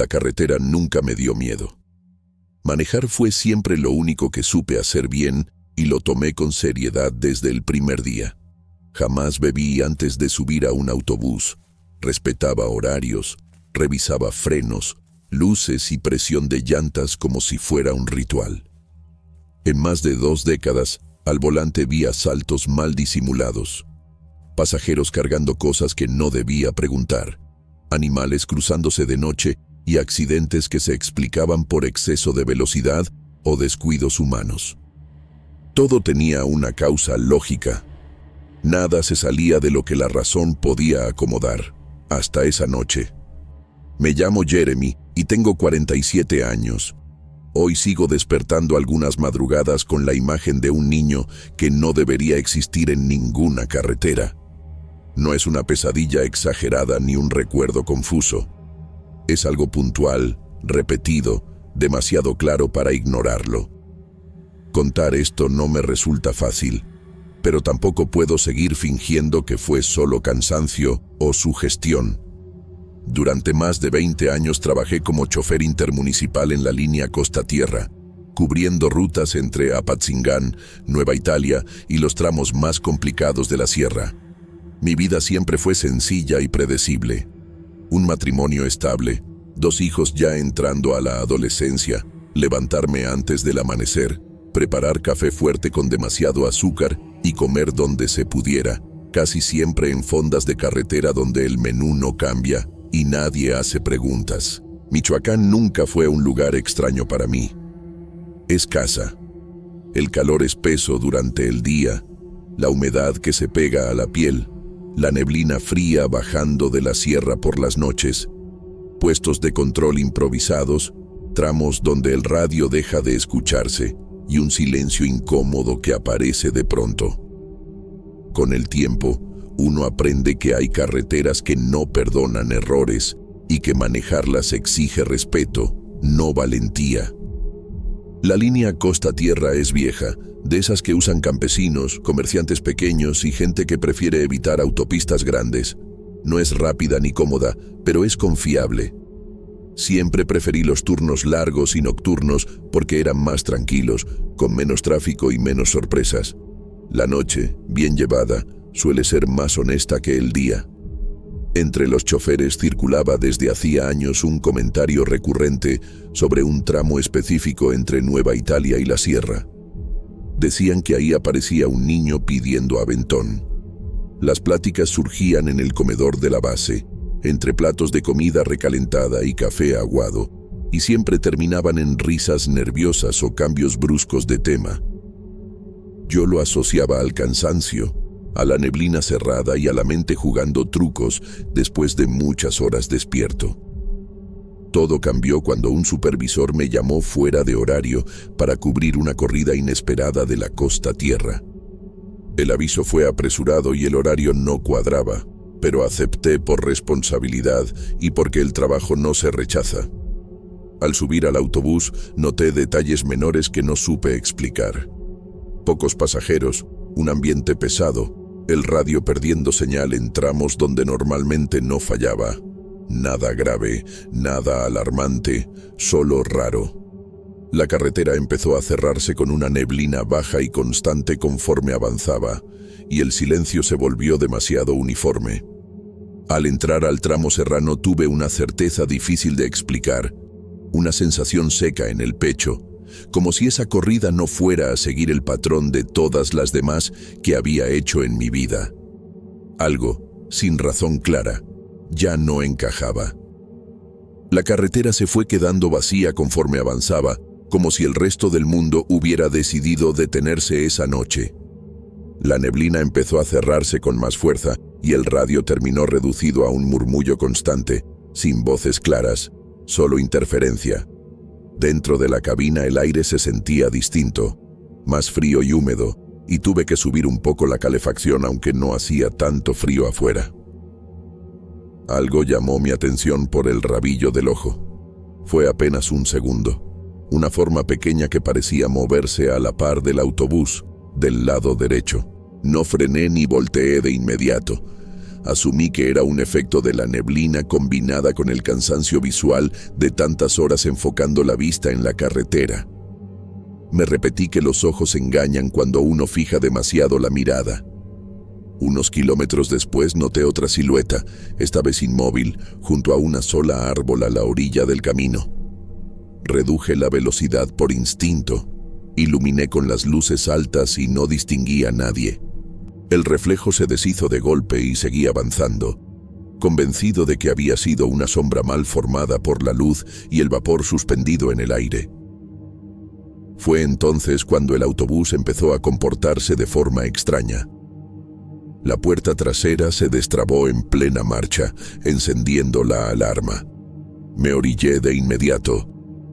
La carretera nunca me dio miedo. Manejar fue siempre lo único que supe hacer bien y lo tomé con seriedad desde el primer día. Jamás bebí antes de subir a un autobús. Respetaba horarios, revisaba frenos, luces y presión de llantas como si fuera un ritual. En más de 2 décadas, al volante vi asaltos mal disimulados, pasajeros cargando cosas que no debía preguntar, animales cruzándose de noche y accidentes que se explicaban por exceso de velocidad o descuidos humanos. Todo tenía una causa lógica. Nada se salía de lo que la razón podía acomodar, hasta esa noche. Me llamo Jeremy y tengo 47 años. Hoy sigo despertando algunas madrugadas con la imagen de un niño que no debería existir en ninguna carretera. No es una pesadilla exagerada ni un recuerdo confuso. Es algo puntual, repetido, demasiado claro para ignorarlo. Contar esto no me resulta fácil, pero tampoco puedo seguir fingiendo que fue solo cansancio o sugestión. Durante más de 20 años trabajé como chofer intermunicipal en la línea Costa-Tierra, cubriendo rutas entre Apatzingán, Nueva Italia y los tramos más complicados de la sierra. Mi vida siempre fue sencilla y predecible. Un matrimonio estable, 2 hijos ya entrando a la adolescencia, levantarme antes del amanecer, preparar café fuerte con demasiado azúcar y comer donde se pudiera, casi siempre en fondas de carretera donde el menú no cambia y nadie hace preguntas. Michoacán nunca fue un lugar extraño para mí. Es casa. El calor espeso durante el día, la humedad que se pega a la piel, la neblina fría bajando de la sierra por las noches, puestos de control improvisados, tramos donde el radio deja de escucharse y un silencio incómodo que aparece de pronto. Con el tiempo, uno aprende que hay carreteras que no perdonan errores y que manejarlas exige respeto, no valentía. La línea Costa-Tierra es vieja, de esas que usan campesinos, comerciantes pequeños y gente que prefiere evitar autopistas grandes. No es rápida ni cómoda, pero es confiable. Siempre preferí los turnos largos y nocturnos porque eran más tranquilos, con menos tráfico y menos sorpresas. La noche, bien llevada, suele ser más honesta que el día. Entre los choferes circulaba desde hacía años un comentario recurrente sobre un tramo específico entre Nueva Italia y la sierra. Decían que ahí aparecía un niño pidiendo aventón. Las pláticas surgían en el comedor de la base, entre platos de comida recalentada y café aguado, y siempre terminaban en risas nerviosas o cambios bruscos de tema. Yo lo asociaba al cansancio, a la neblina cerrada y a la mente jugando trucos después de muchas horas despierto. Todo cambió cuando un supervisor me llamó fuera de horario para cubrir una corrida inesperada de la Costa-Tierra. El aviso fue apresurado y el horario no cuadraba, pero acepté por responsabilidad y porque el trabajo no se rechaza. Al subir al autobús, noté detalles menores que no supe explicar. Pocos pasajeros, un ambiente pesado, el radio perdiendo señal en tramos donde normalmente no fallaba. Nada grave, nada alarmante, solo raro. La carretera empezó a cerrarse con una neblina baja y constante conforme avanzaba, y el silencio se volvió demasiado uniforme. Al entrar al tramo serrano tuve una certeza difícil de explicar, una sensación seca en el pecho, como si esa corrida no fuera a seguir el patrón de todas las demás que había hecho en mi vida. Algo, sin razón clara, ya no encajaba. La carretera se fue quedando vacía conforme avanzaba, como si el resto del mundo hubiera decidido detenerse esa noche. La neblina empezó a cerrarse con más fuerza y el radio terminó reducido a un murmullo constante, sin voces claras, solo interferencia. Dentro de la cabina el aire se sentía distinto, más frío y húmedo, y tuve que subir un poco la calefacción aunque no hacía tanto frío afuera. Algo llamó mi atención por el rabillo del ojo. Fue apenas un segundo. Una forma pequeña que parecía moverse a la par del autobús, del lado derecho. No frené ni volteé de inmediato. Asumí que era un efecto de la neblina combinada con el cansancio visual de tantas horas enfocando la vista en la carretera. Me repetí que los ojos engañan cuando uno fija demasiado la mirada. Unos kilómetros después noté otra silueta, esta vez inmóvil, junto a una sola árbol a la orilla del camino. Reduje la velocidad por instinto. Iluminé con las luces altas y no distinguí a nadie. El reflejo se deshizo de golpe y seguí avanzando, convencido de que había sido una sombra mal formada por la luz y el vapor suspendido en el aire. Fue entonces cuando el autobús empezó a comportarse de forma extraña. La puerta trasera se destrabó en plena marcha, encendiendo la alarma. Me orillé de inmediato.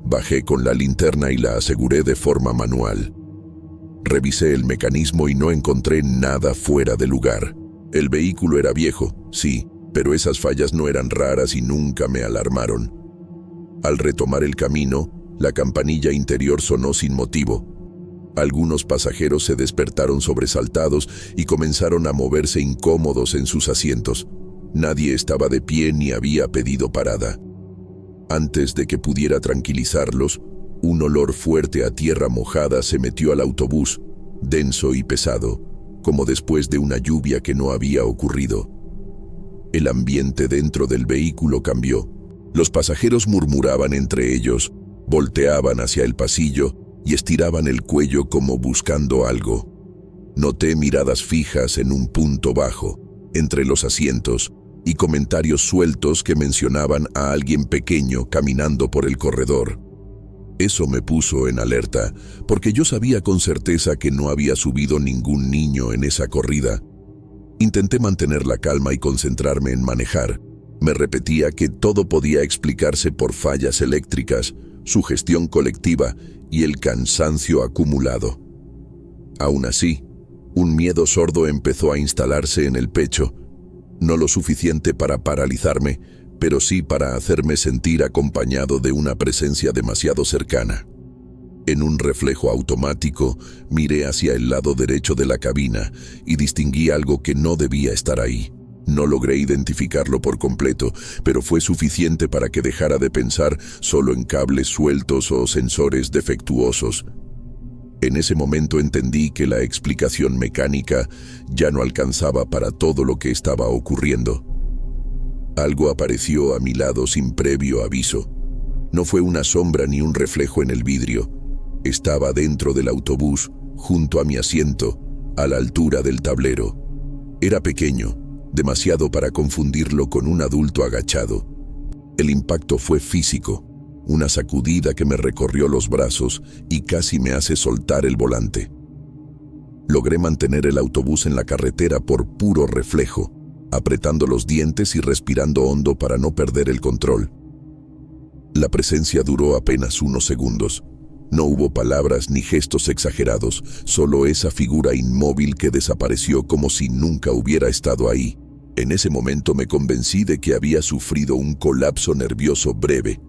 Bajé con la linterna y la aseguré de forma manual. Revisé el mecanismo y no encontré nada fuera de lugar. El vehículo era viejo, sí, pero esas fallas no eran raras y nunca me alarmaron. Al retomar el camino, la campanilla interior sonó sin motivo. Algunos pasajeros se despertaron sobresaltados y comenzaron a moverse incómodos en sus asientos. Nadie estaba de pie ni había pedido parada. Antes de que pudiera tranquilizarlos, un olor fuerte a tierra mojada se metió al autobús, denso y pesado, como después de una lluvia que no había ocurrido. El ambiente dentro del vehículo cambió. Los pasajeros murmuraban entre ellos, volteaban hacia el pasillo y estiraban el cuello como buscando algo. Noté miradas fijas en un punto bajo, entre los asientos, y comentarios sueltos que mencionaban a alguien pequeño caminando por el corredor. Eso me puso en alerta, porque yo sabía con certeza que no había subido ningún niño en esa corrida. Intenté mantener la calma y concentrarme en manejar. Me repetía que todo podía explicarse por fallas eléctricas, sugestión colectiva y el cansancio acumulado. Aún así, un miedo sordo empezó a instalarse en el pecho, no lo suficiente para paralizarme, pero sí para hacerme sentir acompañado de una presencia demasiado cercana. En un reflejo automático, miré hacia el lado derecho de la cabina y distinguí algo que no debía estar ahí. No logré identificarlo por completo, pero fue suficiente para que dejara de pensar solo en cables sueltos o sensores defectuosos. En ese momento entendí que la explicación mecánica ya no alcanzaba para todo lo que estaba ocurriendo. Algo apareció a mi lado sin previo aviso. No fue una sombra ni un reflejo en el vidrio. Estaba dentro del autobús, junto a mi asiento, a la altura del tablero. Era pequeño, demasiado para confundirlo con un adulto agachado. El impacto fue físico, una sacudida que me recorrió los brazos y casi me hace soltar el volante. Logré mantener el autobús en la carretera por puro reflejo, apretando los dientes y respirando hondo para no perder el control. La presencia duró apenas unos segundos. No hubo palabras ni gestos exagerados, solo esa figura inmóvil que desapareció como si nunca hubiera estado ahí. En ese momento me convencí de que había sufrido un colapso nervioso breve,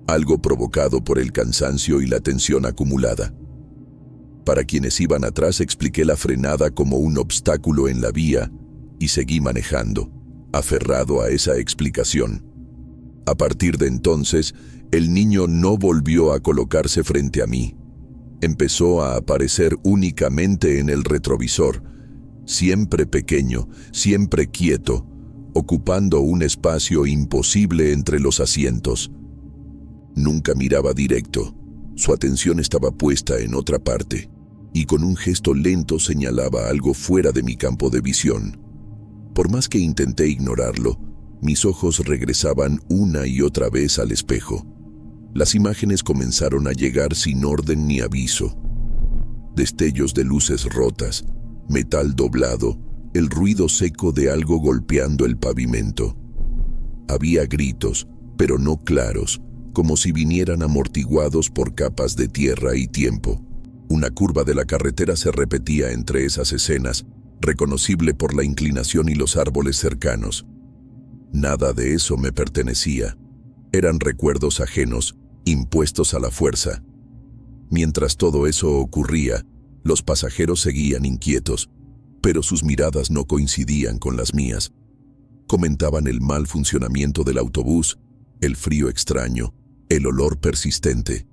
algo provocado por el cansancio y la tensión acumulada. Para quienes iban atrás expliqué la frenada como un obstáculo en la vía y seguí manejando, aferrado a esa explicación. A partir de entonces, el niño no volvió a colocarse frente a mí. Empezó a aparecer únicamente en el retrovisor, siempre pequeño, siempre quieto, ocupando un espacio imposible entre los asientos. Nunca miraba directo, su atención estaba puesta en otra parte, y con un gesto lento señalaba algo fuera de mi campo de visión. Por más que intenté ignorarlo, mis ojos regresaban una y otra vez al espejo. Las imágenes comenzaron a llegar sin orden ni aviso. Destellos de luces rotas, metal doblado, el ruido seco de algo golpeando el pavimento. Había gritos, pero no claros, como si vinieran amortiguados por capas de tierra y tiempo. Una curva de la carretera se repetía entre esas escenas, reconocible por la inclinación y los árboles cercanos. Nada de eso me pertenecía. Eran recuerdos ajenos, impuestos a la fuerza. Mientras todo eso ocurría, los pasajeros seguían inquietos, pero sus miradas no coincidían con las mías. Comentaban el mal funcionamiento del autobús, el frío extraño, el olor persistente.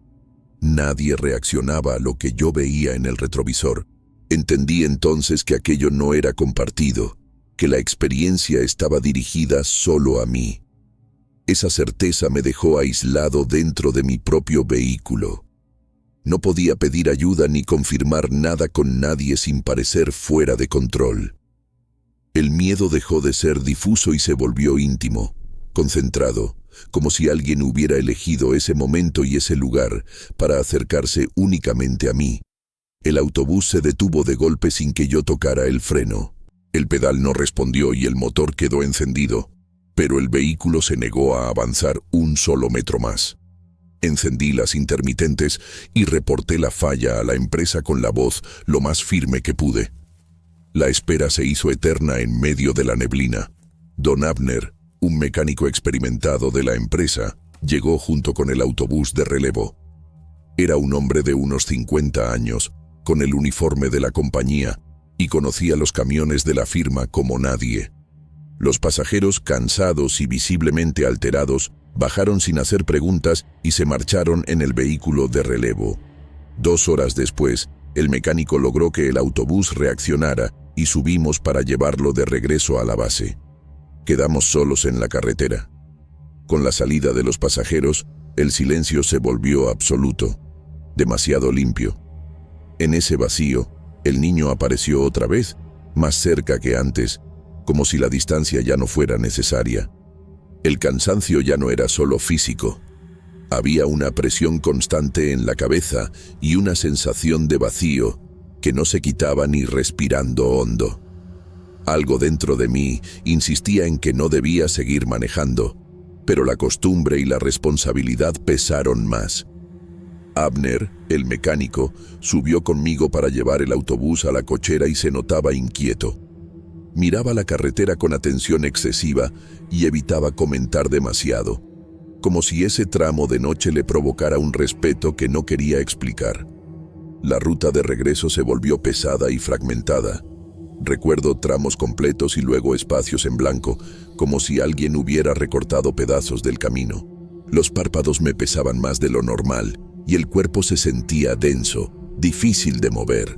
Nadie reaccionaba a lo que yo veía en el retrovisor. Entendí entonces que aquello no era compartido, que la experiencia estaba dirigida solo a mí. Esa certeza me dejó aislado dentro de mi propio vehículo. No podía pedir ayuda ni confirmar nada con nadie sin parecer fuera de control. El miedo dejó de ser difuso y se volvió íntimo, concentrado, como si alguien hubiera elegido ese momento y ese lugar para acercarse únicamente a mí. El autobús se detuvo de golpe sin que yo tocara el freno. El pedal no respondió y el motor quedó encendido, pero el vehículo se negó a avanzar un solo metro más. Encendí las intermitentes y reporté la falla a la empresa con la voz lo más firme que pude. La espera se hizo eterna en medio de la neblina. Don Abner, un mecánico experimentado de la empresa, llegó junto con el autobús de relevo. Era un hombre de unos 50 años, con el uniforme de la compañía, y conocía los camiones de la firma como nadie. Los pasajeros, cansados y visiblemente alterados, bajaron sin hacer preguntas y se marcharon en el vehículo de relevo. 2 horas después, el mecánico logró que el autobús reaccionara y subimos para llevarlo de regreso a la base. Quedamos solos en la carretera. Con la salida de los pasajeros, el silencio se volvió absoluto, demasiado limpio. En ese vacío, el niño apareció otra vez, más cerca que antes, como si la distancia ya no fuera necesaria. El cansancio ya no era solo físico. Había una presión constante en la cabeza y una sensación de vacío que no se quitaba ni respirando hondo. Algo dentro de mí insistía en que no debía seguir manejando, pero la costumbre y la responsabilidad pesaron más. Abner, el mecánico, subió conmigo para llevar el autobús a la cochera y se notaba inquieto. Miraba la carretera con atención excesiva y evitaba comentar demasiado, como si ese tramo de noche le provocara un respeto que no quería explicar. La ruta de regreso se volvió pesada y fragmentada. Recuerdo tramos completos y luego espacios en blanco, como si alguien hubiera recortado pedazos del camino. Los párpados me pesaban más de lo normal y el cuerpo se sentía denso, difícil de mover.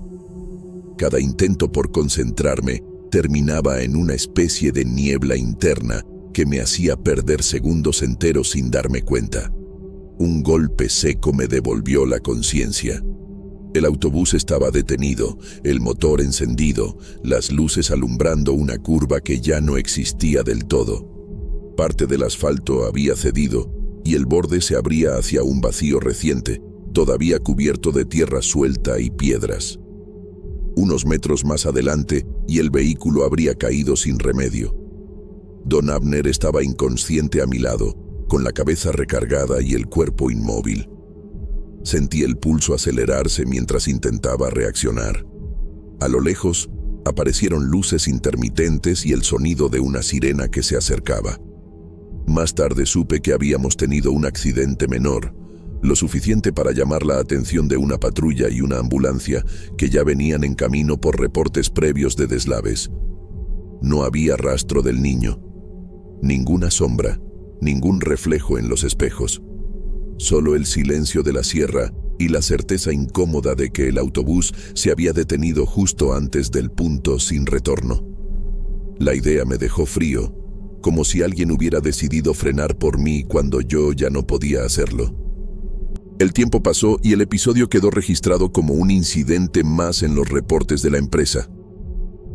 Cada intento por concentrarme terminaba en una especie de niebla interna que me hacía perder segundos enteros sin darme cuenta. Un golpe seco me devolvió la conciencia. El autobús estaba detenido, el motor encendido, las luces alumbrando una curva que ya no existía del todo. Parte del asfalto había cedido y el borde se abría hacia un vacío reciente, todavía cubierto de tierra suelta y piedras. Unos metros más adelante y el vehículo habría caído sin remedio. Don Abner estaba inconsciente a mi lado, con la cabeza recargada y el cuerpo inmóvil. Sentí el pulso acelerarse mientras intentaba reaccionar. A lo lejos, aparecieron luces intermitentes y el sonido de una sirena que se acercaba. Más tarde supe que habíamos tenido un accidente menor, lo suficiente para llamar la atención de una patrulla y una ambulancia que ya venían en camino por reportes previos de deslaves. No había rastro del niño, ninguna sombra, ningún reflejo en los espejos. Solo el silencio de la sierra y la certeza incómoda de que el autobús se había detenido justo antes del punto sin retorno. La idea me dejó frío, como si alguien hubiera decidido frenar por mí cuando yo ya no podía hacerlo. El tiempo pasó y el episodio quedó registrado como un incidente más en los reportes de la empresa.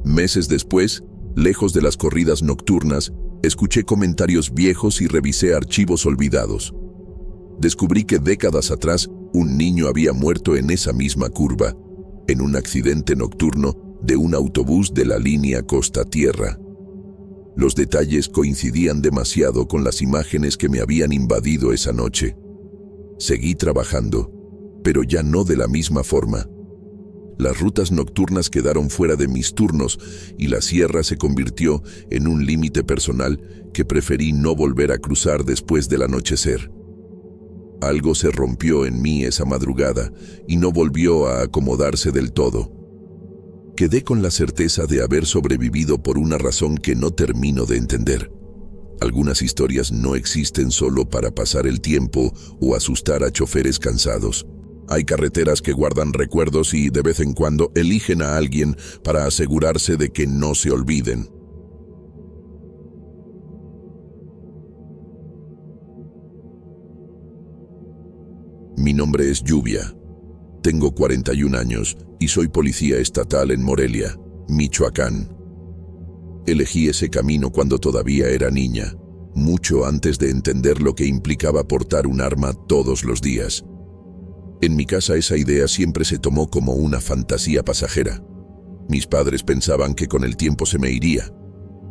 Meses después, lejos de las corridas nocturnas, escuché comentarios viejos y revisé archivos olvidados. Descubrí que décadas atrás un niño había muerto en esa misma curva, en un accidente nocturno de un autobús de la línea Costa-Tierra. Los detalles coincidían demasiado con las imágenes que me habían invadido esa noche. Seguí trabajando, pero ya no de la misma forma. Las rutas nocturnas quedaron fuera de mis turnos y la sierra se convirtió en un límite personal que preferí no volver a cruzar después del anochecer. Algo se rompió en mí esa madrugada y no volvió a acomodarse del todo. Quedé con la certeza de haber sobrevivido por una razón que no termino de entender. Algunas historias no existen solo para pasar el tiempo o asustar a choferes cansados. Hay carreteras que guardan recuerdos y de vez en cuando eligen a alguien para asegurarse de que no se olviden. Mi nombre es Lluvia. Tengo 41 años y soy policía estatal en Morelia, Michoacán. Elegí ese camino cuando todavía era niña, mucho antes de entender lo que implicaba portar un arma todos los días. En mi casa esa idea siempre se tomó como una fantasía pasajera. Mis padres pensaban que con el tiempo se me iría.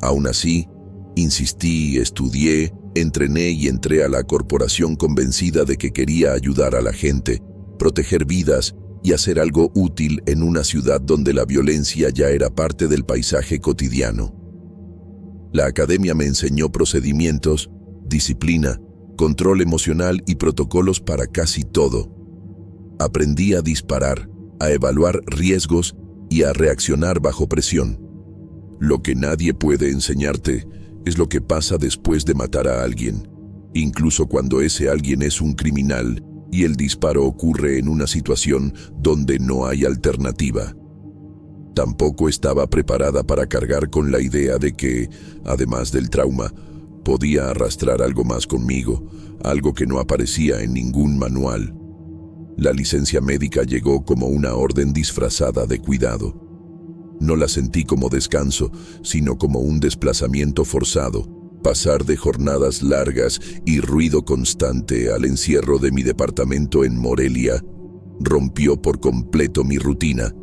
Aún así, insistí, estudié, entrené y entré a la corporación convencida de que quería ayudar a la gente, proteger vidas y hacer algo útil en una ciudad donde la violencia ya era parte del paisaje cotidiano. La academia me enseñó procedimientos, disciplina, control emocional y protocolos para casi todo. Aprendí a disparar, a evaluar riesgos y a reaccionar bajo presión. Lo que nadie puede enseñarte es lo que pasa después de matar a alguien, incluso cuando ese alguien es un criminal y el disparo ocurre en una situación donde no hay alternativa. Tampoco estaba preparada para cargar con la idea de que, además del trauma, podía arrastrar algo más conmigo, algo que no aparecía en ningún manual. La licencia médica llegó como una orden disfrazada de cuidado. No la sentí como descanso, sino como un desplazamiento forzado. Pasar de jornadas largas y ruido constante al encierro de mi departamento en Morelia rompió por completo mi rutina.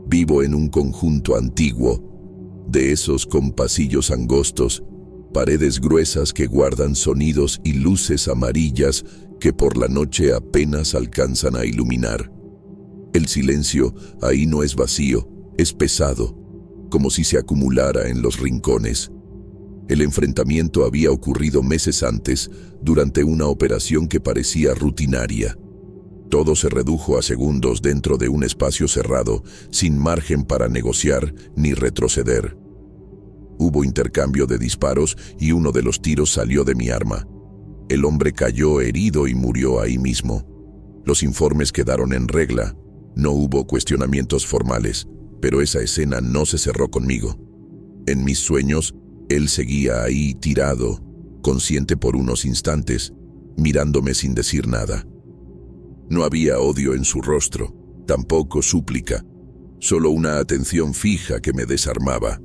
Vivo en un conjunto antiguo, de esos con pasillos angostos, paredes gruesas que guardan sonidos y luces amarillas que por la noche apenas alcanzan a iluminar. El silencio ahí no es vacío, es pesado, como si se acumulara en los rincones. El enfrentamiento había ocurrido meses antes, durante una operación que parecía rutinaria. Todo se redujo a segundos dentro de un espacio cerrado, sin margen para negociar ni retroceder. Hubo intercambio de disparos y uno de los tiros salió de mi arma. El hombre cayó herido y murió ahí mismo. Los informes quedaron en regla. No hubo cuestionamientos formales, pero esa escena no se cerró conmigo. En mis sueños, él seguía ahí tirado, consciente por unos instantes, mirándome sin decir nada. No había odio en su rostro, tampoco súplica, solo una atención fija que me desarmaba.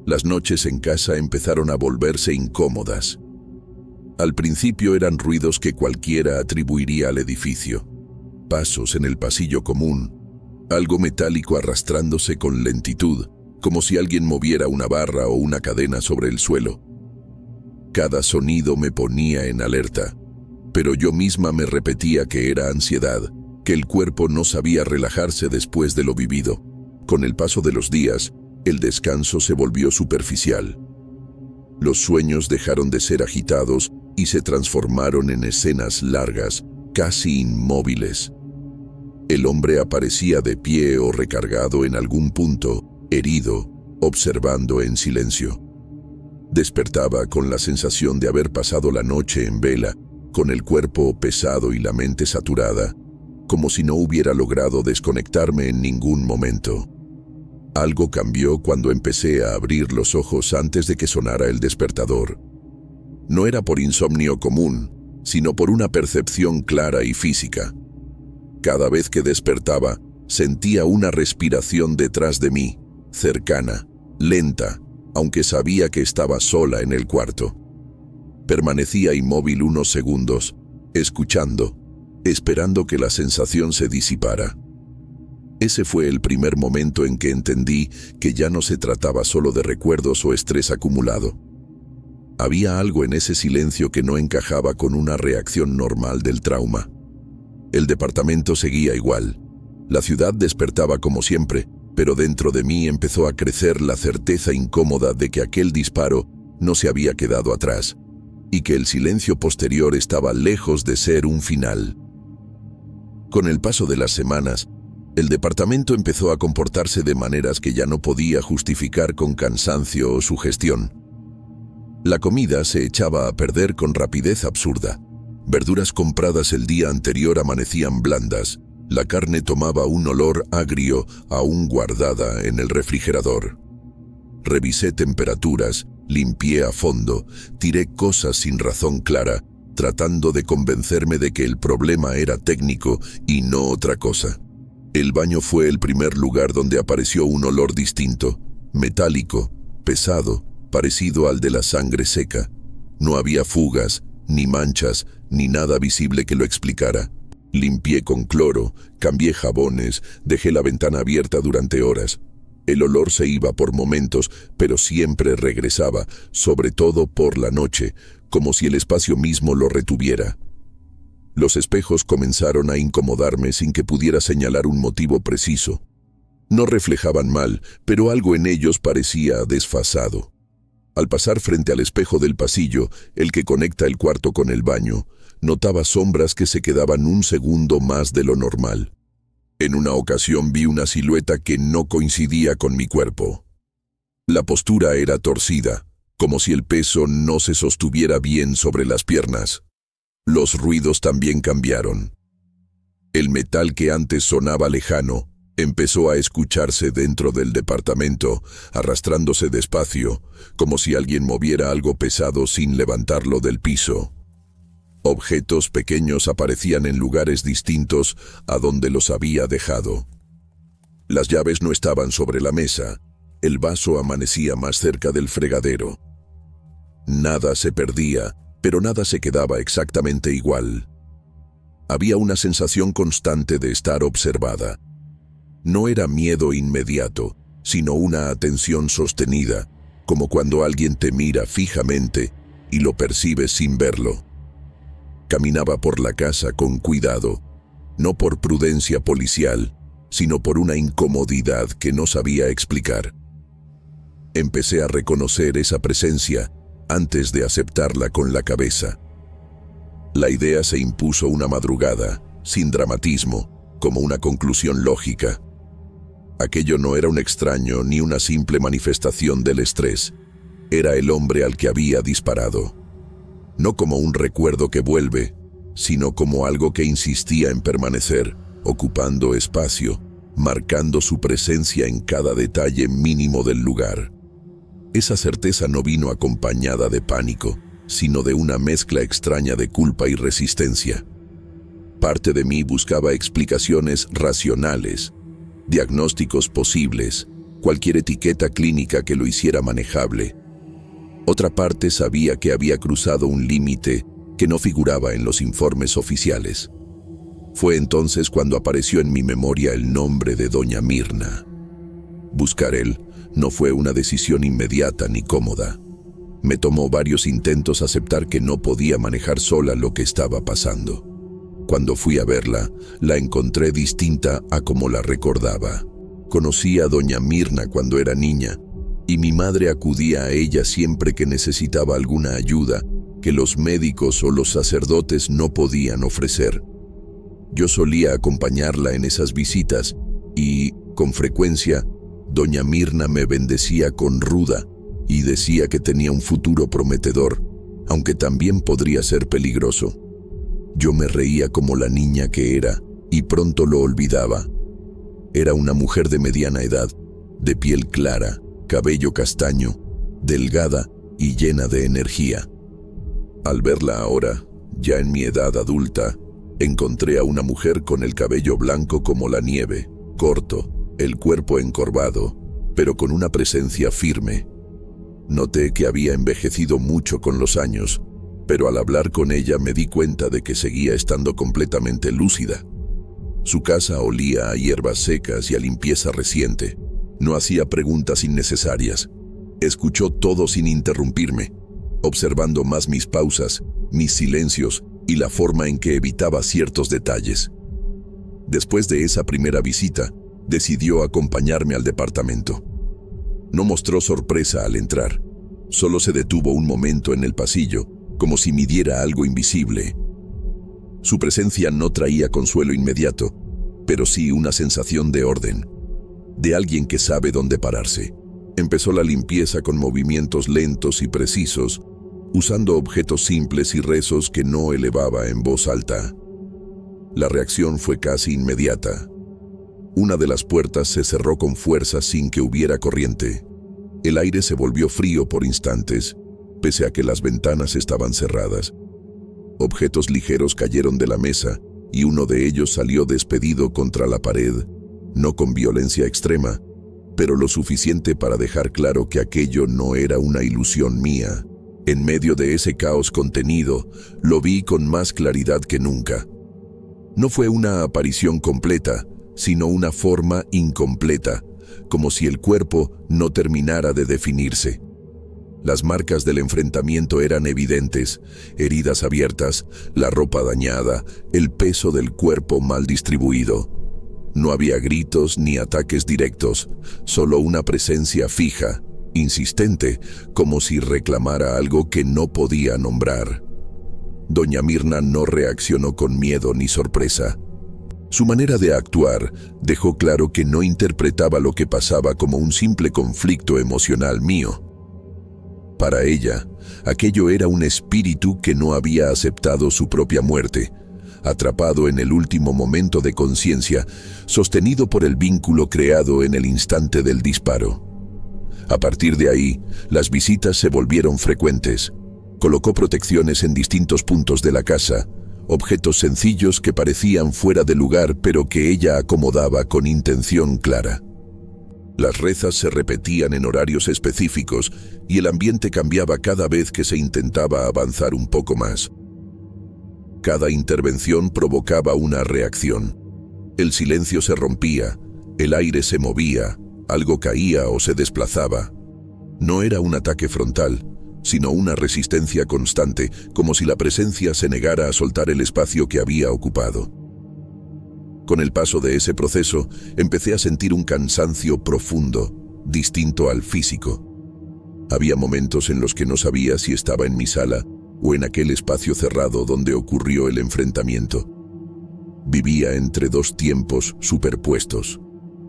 Las noches en casa empezaron a volverse incómodas. Al principio eran ruidos que cualquiera atribuiría al edificio. Pasos en el pasillo común, algo metálico arrastrándose con lentitud, como si alguien moviera una barra o una cadena sobre el suelo. Cada sonido me ponía en alerta, pero yo misma me repetía que era ansiedad, que el cuerpo no sabía relajarse después de lo vivido. Con el paso de los días, el descanso se volvió superficial. Los sueños dejaron de ser agitados y se transformaron en escenas largas, casi inmóviles. El hombre aparecía de pie o recargado en algún punto, herido, observando en silencio. Despertaba con la sensación de haber pasado la noche en vela, con el cuerpo pesado y la mente saturada, como si no hubiera logrado desconectarme en ningún momento. Algo cambió cuando empecé a abrir los ojos antes de que sonara el despertador. No era por insomnio común, sino por una percepción clara y física. Cada vez que despertaba, sentía una respiración detrás de mí, cercana, lenta, aunque sabía que estaba sola en el cuarto. Permanecía inmóvil unos segundos, escuchando, esperando que la sensación se disipara. Ese fue el primer momento en que entendí que ya no se trataba solo de recuerdos o estrés acumulado. Había algo en ese silencio que no encajaba con una reacción normal del trauma. El departamento seguía igual. La ciudad despertaba como siempre, pero dentro de mí empezó a crecer la certeza incómoda de que aquel disparo no se había quedado atrás, y que el silencio posterior estaba lejos de ser un final. Con el paso de las semanas, El departamento empezó a comportarse de maneras que ya no podía justificar con cansancio o sugestión. La comida se echaba a perder con rapidez absurda. Verduras compradas el día anterior amanecían blandas. La carne tomaba un olor agrio aún guardada en el refrigerador. Revisé temperaturas, limpié a fondo, tiré cosas sin razón clara, tratando de convencerme de que el problema era técnico y no otra cosa. El baño fue el primer lugar donde apareció un olor distinto, metálico, pesado, parecido al de la sangre seca. No había fugas, ni manchas, ni nada visible que lo explicara. Limpié con cloro, cambié jabones, dejé la ventana abierta durante horas. El olor se iba por momentos, pero siempre regresaba, sobre todo por la noche, como si el espacio mismo lo retuviera. Los espejos comenzaron a incomodarme sin que pudiera señalar un motivo preciso. No reflejaban mal, pero algo en ellos parecía desfasado. Al pasar frente al espejo del pasillo, el que conecta el cuarto con el baño, notaba sombras que se quedaban un segundo más de lo normal. En una ocasión vi una silueta que no coincidía con mi cuerpo. La postura era torcida, como si el peso no se sostuviera bien sobre las piernas. Los ruidos también cambiaron. El metal que antes sonaba lejano empezó a escucharse dentro del departamento, arrastrándose despacio, como si alguien moviera algo pesado sin levantarlo del piso. Objetos pequeños aparecían en lugares distintos a donde los había dejado. Las llaves no estaban sobre la mesa, el vaso amanecía más cerca del fregadero. Nada se perdía, pero nada se quedaba exactamente igual. Había una sensación constante de estar observada. No era miedo inmediato, sino una atención sostenida, como cuando alguien te mira fijamente y lo percibes sin verlo. Caminaba por la casa con cuidado, no por prudencia policial, sino por una incomodidad que no sabía explicar. Empecé a reconocer esa presencia antes de aceptarla con la cabeza. La idea se impuso una madrugada, sin dramatismo, como una conclusión lógica. Aquello no era un extraño ni una simple manifestación del estrés. Era el hombre al que había disparado. No como un recuerdo que vuelve, sino como algo que insistía en permanecer, ocupando espacio, marcando su presencia en cada detalle mínimo del lugar. Esa certeza no vino acompañada de pánico, sino de una mezcla extraña de culpa y resistencia. Parte de mí buscaba explicaciones racionales, diagnósticos posibles, cualquier etiqueta clínica que lo hiciera manejable. Otra parte sabía que había cruzado un límite que no figuraba en los informes oficiales. Fue entonces cuando apareció en mi memoria el nombre de doña Mirna. Buscar él no fue una decisión inmediata ni cómoda. Me tomó varios intentos aceptar que no podía manejar sola lo que estaba pasando. Cuando fui a verla, la encontré distinta a como la recordaba. Conocí a doña Mirna cuando era niña, y mi madre acudía a ella siempre que necesitaba alguna ayuda que los médicos o los sacerdotes no podían ofrecer. Yo solía acompañarla en esas visitas y, con frecuencia, doña Mirna me bendecía con ruda y decía que tenía un futuro prometedor, aunque también podría ser peligroso. Yo me reía como la niña que era y pronto lo olvidaba. Era una mujer de mediana edad, de piel clara, cabello castaño, delgada y llena de energía. Al verla ahora, ya en mi edad adulta, encontré a una mujer con el cabello blanco como la nieve, corto, el cuerpo encorvado, pero con una presencia firme. Noté que había envejecido mucho con los años, pero al hablar con ella me di cuenta de que seguía estando completamente lúcida. Su casa olía a hierbas secas y a limpieza reciente. No hacía preguntas innecesarias. Escuchó todo sin interrumpirme, observando más mis pausas, mis silencios y la forma en que evitaba ciertos detalles. Después de esa primera visita, decidió acompañarme al departamento. No mostró sorpresa al entrar. Solo se detuvo un momento en el pasillo, como si midiera algo invisible. Su presencia no traía consuelo inmediato, pero sí una sensación de orden, de alguien que sabe dónde pararse. Empezó la limpieza con movimientos lentos y precisos, usando objetos simples y rezos que no elevaba en voz alta. La reacción fue casi inmediata. Una de las puertas se cerró con fuerza sin que hubiera corriente. El aire se volvió frío por instantes, pese a que las ventanas estaban cerradas. Objetos ligeros cayeron de la mesa y uno de ellos salió despedido contra la pared, no con violencia extrema, pero lo suficiente para dejar claro que aquello no era una ilusión mía. En medio de ese caos contenido, lo vi con más claridad que nunca. No fue una aparición completa, sino una forma incompleta, como si el cuerpo no terminara de definirse. Las marcas del enfrentamiento eran evidentes: heridas abiertas, la ropa dañada, el peso del cuerpo mal distribuido. No había gritos ni ataques directos, solo una presencia fija, insistente, como si reclamara algo que no podía nombrar. Doña Mirna no reaccionó con miedo ni sorpresa. Su manera de actuar dejó claro que no interpretaba lo que pasaba como un simple conflicto emocional mío. Para ella, aquello era un espíritu que no había aceptado su propia muerte, atrapado en el último momento de conciencia, sostenido por el vínculo creado en el instante del disparo. A partir de ahí, las visitas se volvieron frecuentes. Colocó protecciones en distintos puntos de la casa, objetos sencillos que parecían fuera de lugar pero que ella acomodaba con intención clara. Las rezas se repetían en horarios específicos y el ambiente cambiaba cada vez que se intentaba avanzar un poco más. Cada intervención provocaba una reacción. El silencio se rompía, el aire se movía, algo caía o se desplazaba. No era un ataque frontal, sino una resistencia constante, como si la presencia se negara a soltar el espacio que había ocupado. Con el paso de ese proceso, empecé a sentir un cansancio profundo, distinto al físico. Había momentos en los que no sabía si estaba en mi sala o en aquel espacio cerrado donde ocurrió el enfrentamiento. Vivía entre dos tiempos superpuestos: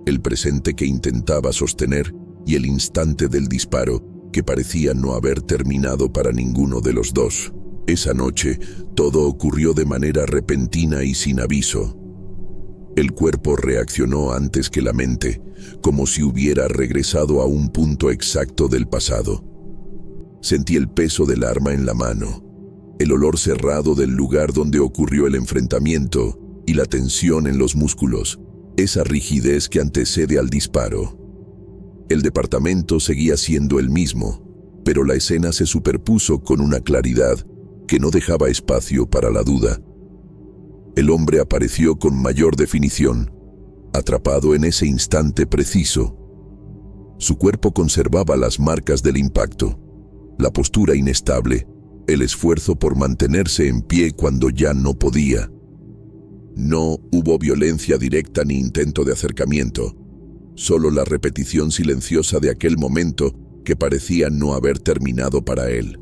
el presente que intentaba sostener y el instante del disparo que parecía no haber terminado para ninguno de los dos. Esa noche, todo ocurrió de manera repentina y sin aviso. El cuerpo reaccionó antes que la mente, como si hubiera regresado a un punto exacto del pasado. Sentí el peso del arma en la mano, el olor cerrado del lugar donde ocurrió el enfrentamiento y la tensión en los músculos, esa rigidez que antecede al disparo. El departamento seguía siendo el mismo, pero la escena se superpuso con una claridad que no dejaba espacio para la duda. El hombre apareció con mayor definición, atrapado en ese instante preciso. Su cuerpo conservaba las marcas del impacto, la postura inestable, el esfuerzo por mantenerse en pie cuando ya no podía. No hubo violencia directa ni intento de acercamiento, solo la repetición silenciosa de aquel momento que parecía no haber terminado para él.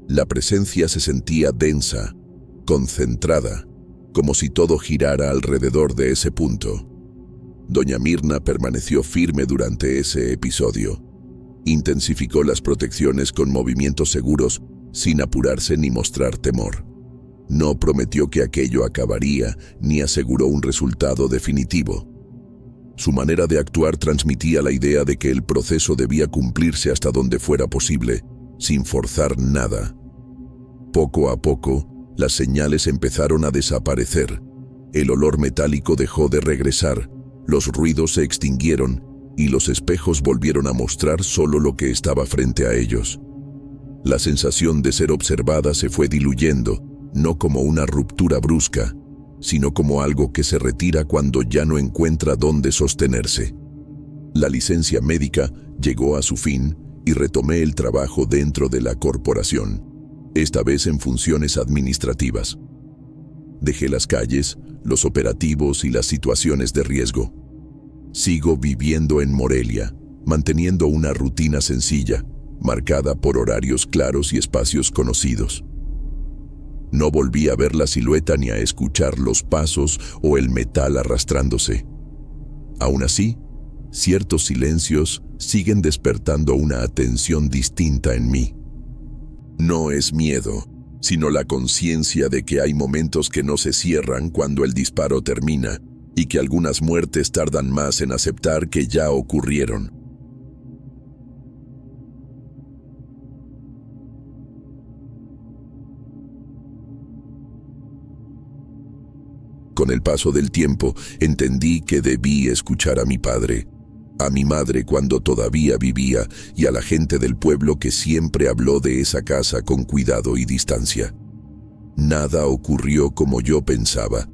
La presencia se sentía densa, concentrada, como si todo girara alrededor de ese punto. Doña Mirna permaneció firme durante ese episodio. Intensificó las protecciones con movimientos seguros, sin apurarse ni mostrar temor. No prometió que aquello acabaría, ni aseguró un resultado definitivo. Su manera de actuar transmitía la idea de que el proceso debía cumplirse hasta donde fuera posible, sin forzar nada. Poco a poco, las señales empezaron a desaparecer. El olor metálico dejó de regresar, los ruidos se extinguieron y los espejos volvieron a mostrar solo lo que estaba frente a ellos. La sensación de ser observada se fue diluyendo, no como una ruptura brusca, sino como algo que se retira cuando ya no encuentra dónde sostenerse. La licencia médica llegó a su fin y retomé el trabajo dentro de la corporación, esta vez en funciones administrativas. Dejé las calles, los operativos y las situaciones de riesgo. Sigo viviendo en Morelia, manteniendo una rutina sencilla, marcada por horarios claros y espacios conocidos. No volví a ver la silueta ni a escuchar los pasos o el metal arrastrándose. Aún así, ciertos silencios siguen despertando una atención distinta en mí. No es miedo, sino la conciencia de que hay momentos que no se cierran cuando el disparo termina y que algunas muertes tardan más en aceptar que ya ocurrieron. Con el paso del tiempo, entendí que debí escuchar a mi padre, a mi madre cuando todavía vivía y a la gente del pueblo que siempre habló de esa casa con cuidado y distancia. Nada ocurrió como yo pensaba,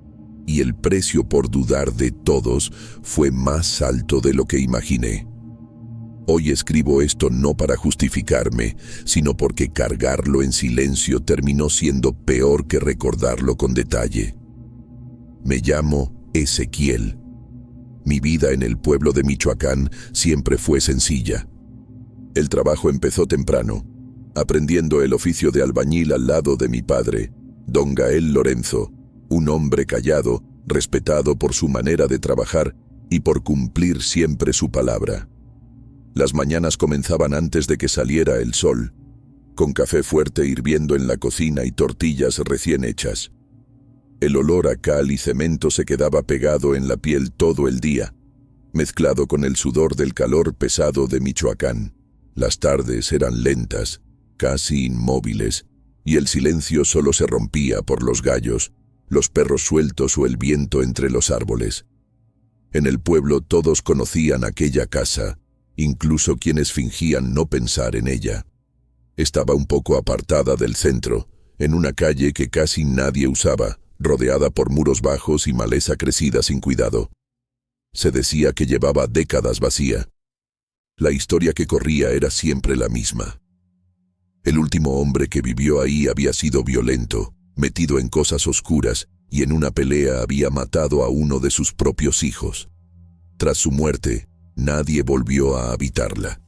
y el precio por dudar de todos fue más alto de lo que imaginé. Hoy escribo esto no para justificarme, sino porque cargarlo en silencio terminó siendo peor que recordarlo con detalle. Me llamo Ezequiel. Mi vida en el pueblo de Michoacán siempre fue sencilla. El trabajo empezó temprano, aprendiendo el oficio de albañil al lado de mi padre, don Gael Lorenzo, un hombre callado, respetado por su manera de trabajar y por cumplir siempre su palabra. Las mañanas comenzaban antes de que saliera el sol, con café fuerte hirviendo en la cocina y tortillas recién hechas. El olor a cal y cemento se quedaba pegado en la piel todo el día, mezclado con el sudor del calor pesado de Michoacán. Las tardes eran lentas, casi inmóviles, y el silencio solo se rompía por los gallos, los perros sueltos o el viento entre los árboles. En el pueblo todos conocían aquella casa, incluso quienes fingían no pensar en ella. Estaba un poco apartada del centro, en una calle que casi nadie usaba, rodeada por muros bajos y maleza crecida sin cuidado. Se decía que llevaba décadas vacía. La historia que corría era siempre la misma. El último hombre que vivió ahí había sido violento, metido en cosas oscuras, y en una pelea había matado a uno de sus propios hijos. Tras su muerte, nadie volvió a habitarla.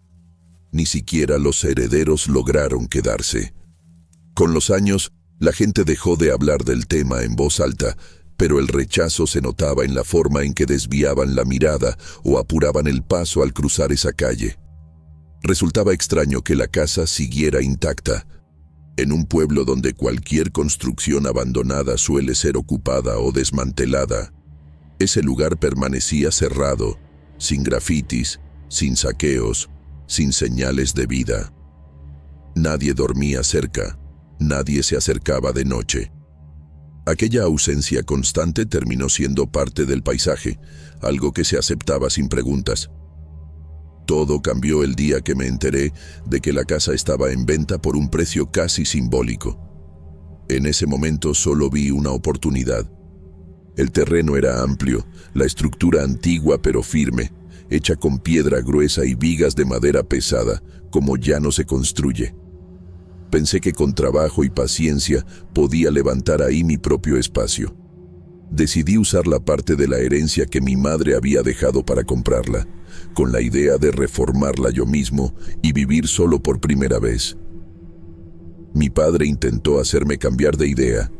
Ni siquiera los herederos lograron quedarse. Con los años, la gente dejó de hablar del tema en voz alta, pero el rechazo se notaba en la forma en que desviaban la mirada o apuraban el paso al cruzar esa calle. Resultaba extraño que la casa siguiera intacta. En un pueblo donde cualquier construcción abandonada suele ser ocupada o desmantelada, ese lugar permanecía cerrado, sin grafitis, sin saqueos, sin señales de vida. Nadie dormía cerca. Nadie se acercaba de noche. Aquella ausencia constante terminó siendo parte del paisaje, algo que se aceptaba sin preguntas. Todo cambió el día que me enteré de que la casa estaba en venta por un precio casi simbólico. En ese momento solo vi una oportunidad. El terreno era amplio, la estructura antigua pero firme, hecha con piedra gruesa y vigas de madera pesada, como ya no se construye. Pensé que con trabajo y paciencia podía levantar ahí mi propio espacio. Decidí usar la parte de la herencia que mi madre había dejado para comprarla, con la idea de reformarla yo mismo y vivir solo por primera vez. Mi padre intentó hacerme cambiar de idea.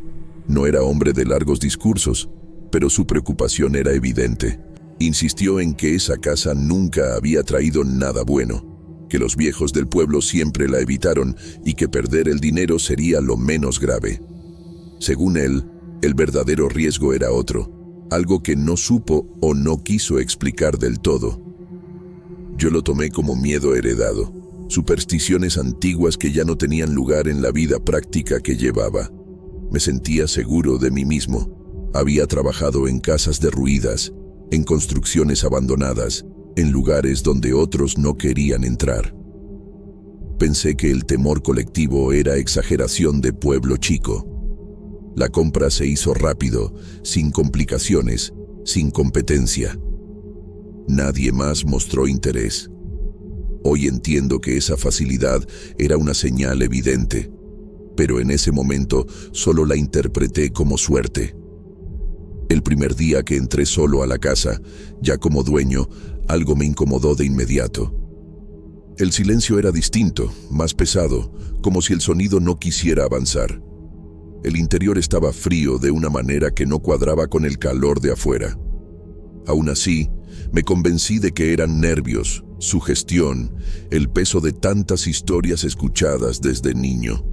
No era hombre de largos discursos, pero su preocupación era evidente. Insistió en que esa casa nunca había traído nada bueno, que los viejos del pueblo siempre la evitaron y que perder el dinero sería lo menos grave. Según él, el verdadero riesgo era otro, algo que no supo o no quiso explicar del todo. Yo lo tomé como miedo heredado, supersticiones antiguas que ya no tenían lugar en la vida práctica que llevaba. Me sentía seguro de mí mismo. Había trabajado en casas derruidas, en construcciones abandonadas, en lugares donde otros no querían entrar. Pensé que el temor colectivo era exageración de pueblo chico. La compra se hizo rápido, sin complicaciones, sin competencia. Nadie más mostró interés. Hoy entiendo que esa facilidad era una señal evidente, pero en ese momento solo la interpreté como suerte. El primer día que entré solo a la casa, ya como dueño, algo me incomodó de inmediato. El silencio era distinto, más pesado, como si el sonido no quisiera avanzar. El interior estaba frío de una manera que no cuadraba con el calor de afuera. Aún así, me convencí de que eran nervios, sugestión, el peso de tantas historias escuchadas desde niño.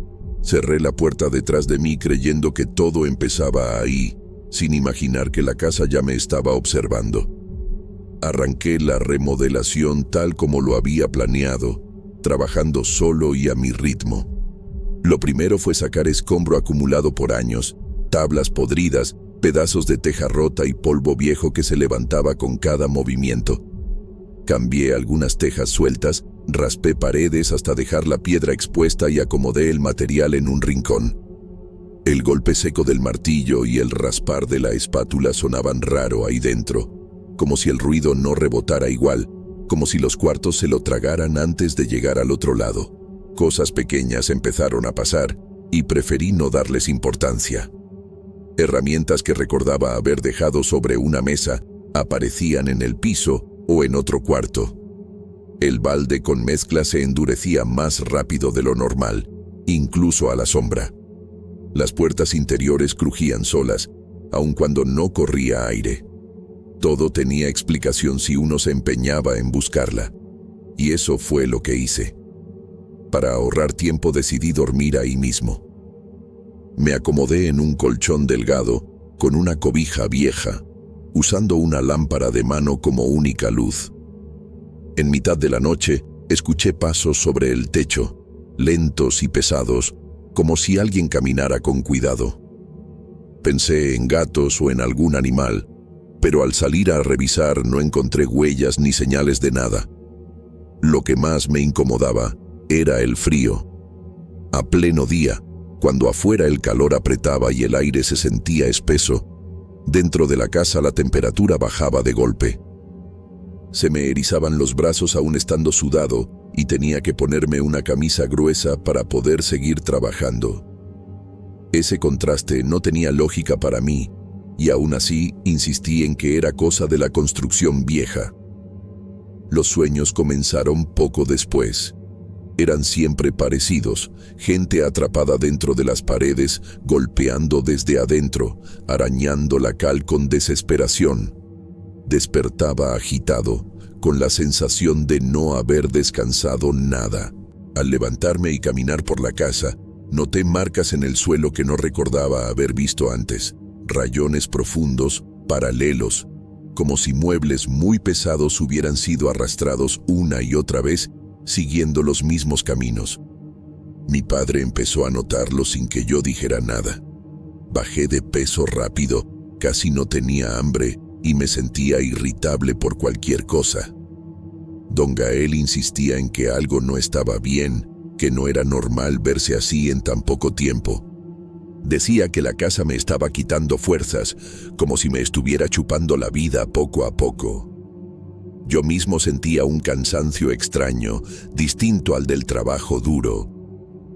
Cerré la puerta detrás de mí creyendo que todo empezaba ahí, sin imaginar que la casa ya me estaba observando. Arranqué la remodelación tal como lo había planeado, trabajando solo y a mi ritmo. Lo primero fue sacar escombro acumulado por años, tablas podridas, pedazos de teja rota y polvo viejo que se levantaba con cada movimiento. Cambié algunas tejas sueltas, raspé paredes hasta dejar la piedra expuesta y acomodé el material en un rincón. El golpe seco del martillo y el raspar de la espátula sonaban raro ahí dentro, como si el ruido no rebotara igual, como si los cuartos se lo tragaran antes de llegar al otro lado. Cosas pequeñas empezaron a pasar y preferí no darles importancia. Herramientas que recordaba haber dejado sobre una mesa aparecían en el piso o en otro cuarto. El balde con mezcla se endurecía más rápido de lo normal, incluso a la sombra. Las puertas interiores crujían solas, aun cuando no corría aire. Todo tenía explicación si uno se empeñaba en buscarla, y eso fue lo que hice. Para ahorrar tiempo decidí dormir ahí mismo. Me acomodé en un colchón delgado, con una cobija vieja, usando una lámpara de mano como única luz. En mitad de la noche, escuché pasos sobre el techo, lentos y pesados, como si alguien caminara con cuidado. Pensé en gatos o en algún animal, pero al salir a revisar no encontré huellas ni señales de nada. Lo que más me incomodaba era el frío. A pleno día, cuando afuera el calor apretaba y el aire se sentía espeso, dentro de la casa la temperatura bajaba de golpe. Se me erizaban los brazos aún estando sudado y tenía que ponerme una camisa gruesa para poder seguir trabajando. Ese contraste no tenía lógica para mí, y aún así insistí en que era cosa de la construcción vieja. Los sueños comenzaron poco después. Eran siempre parecidos, gente atrapada dentro de las paredes, golpeando desde adentro, arañando la cal con desesperación. Despertaba agitado, con la sensación de no haber descansado nada. Al levantarme y caminar por la casa, noté marcas en el suelo que no recordaba haber visto antes, rayones profundos, paralelos, como si muebles muy pesados hubieran sido arrastrados una y otra vez, siguiendo los mismos caminos. Mi padre empezó a notarlo sin que yo dijera nada. Bajé de peso rápido, casi no tenía hambre y me sentía irritable por cualquier cosa. Don Gael insistía en que algo no estaba bien, que no era normal verse así en tan poco tiempo. Decía que la casa me estaba quitando fuerzas, como si me estuviera chupando la vida poco a poco. Yo mismo sentía un cansancio extraño, distinto al del trabajo duro.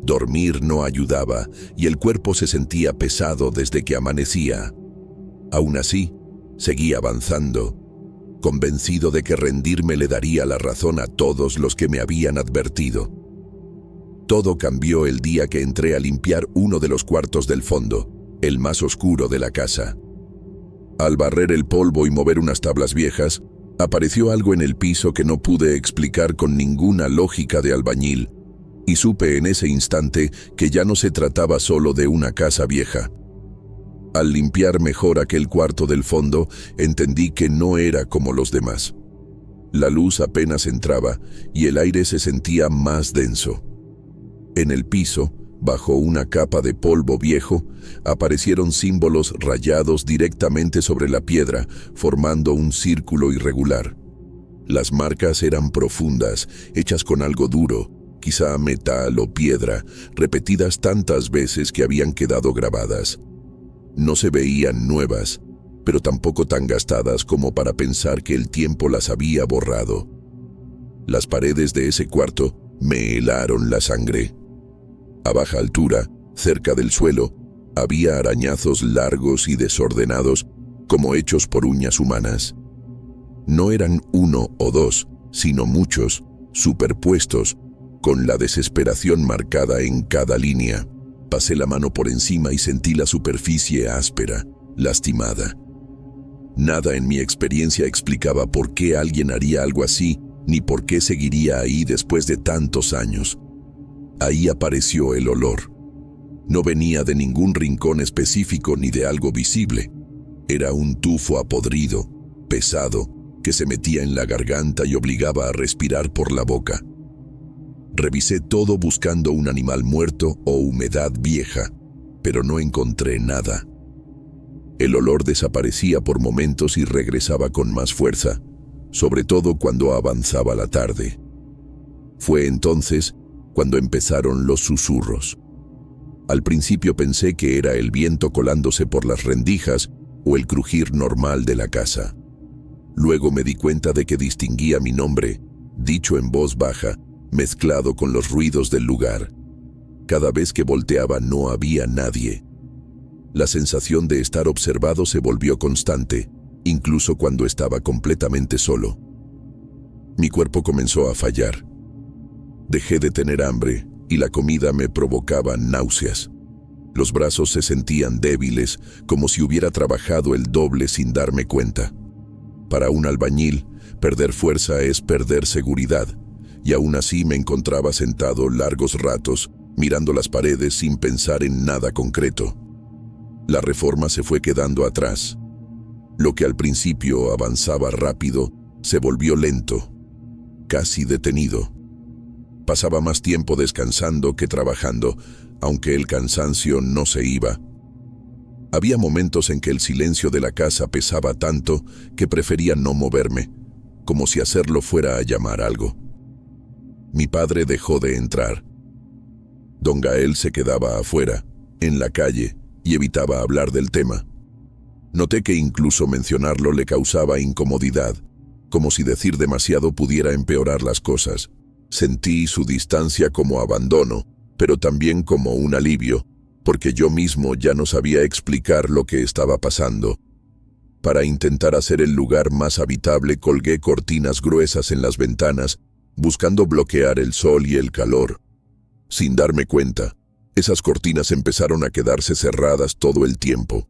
Dormir no ayudaba y el cuerpo se sentía pesado desde que amanecía. Aún así, seguí avanzando, convencido de que rendirme le daría la razón a todos los que me habían advertido. Todo cambió el día que entré a limpiar uno de los cuartos del fondo, el más oscuro de la casa. Al barrer el polvo y mover unas tablas viejas, apareció algo en el piso que no pude explicar con ninguna lógica de albañil, y supe en ese instante que ya no se trataba solo de una casa vieja. Al limpiar mejor aquel cuarto del fondo, entendí que no era como los demás. La luz apenas entraba y el aire se sentía más denso. En el piso, bajo una capa de polvo viejo, aparecieron símbolos rayados directamente sobre la piedra, formando un círculo irregular. Las marcas eran profundas, hechas con algo duro, quizá metal o piedra, repetidas tantas veces que habían quedado grabadas. No se veían nuevas, pero tampoco tan gastadas como para pensar que el tiempo las había borrado. Las paredes de ese cuarto me helaron la sangre. A baja altura, cerca del suelo, había arañazos largos y desordenados, como hechos por uñas humanas. No eran uno o dos, sino muchos, superpuestos, con la desesperación marcada en cada línea. Pasé la mano por encima y sentí la superficie áspera, lastimada. Nada en mi experiencia explicaba por qué alguien haría algo así, ni por qué seguiría ahí después de tantos años. Ahí apareció el olor. No venía de ningún rincón específico ni de algo visible. Era un tufo apodrido, pesado, que se metía en la garganta y obligaba a respirar por la boca. Revisé todo buscando un animal muerto o humedad vieja, pero no encontré nada. El olor desaparecía por momentos y regresaba con más fuerza, sobre todo cuando avanzaba la tarde. Fue entonces cuando empezaron los susurros. Al principio pensé que era el viento colándose por las rendijas o el crujir normal de la casa. Luego me di cuenta de que distinguía mi nombre, dicho en voz baja, mezclado con los ruidos del lugar. Cada vez que volteaba no había nadie. La sensación de estar observado se volvió constante, incluso cuando estaba completamente solo. Mi cuerpo comenzó a fallar. Dejé de tener hambre y la comida me provocaba náuseas. Los brazos se sentían débiles, como si hubiera trabajado el doble sin darme cuenta. Para un albañil, perder fuerza es perder seguridad, y aún así me encontraba sentado largos ratos, mirando las paredes sin pensar en nada concreto. La reforma se fue quedando atrás. Lo que al principio avanzaba rápido, se volvió lento, casi detenido. Pasaba más tiempo descansando que trabajando, aunque el cansancio no se iba. Había momentos en que el silencio de la casa pesaba tanto que prefería no moverme, como si hacerlo fuera a llamar algo. Mi padre dejó de entrar. Don Gael se quedaba afuera, en la calle, y evitaba hablar del tema. Noté que incluso mencionarlo le causaba incomodidad, como si decir demasiado pudiera empeorar las cosas. Sentí su distancia como abandono, pero también como un alivio, porque yo mismo ya no sabía explicar lo que estaba pasando. Para intentar hacer el lugar más habitable, colgué cortinas gruesas en las ventanas, buscando bloquear el sol y el calor. Sin darme cuenta, esas cortinas empezaron a quedarse cerradas todo el tiempo.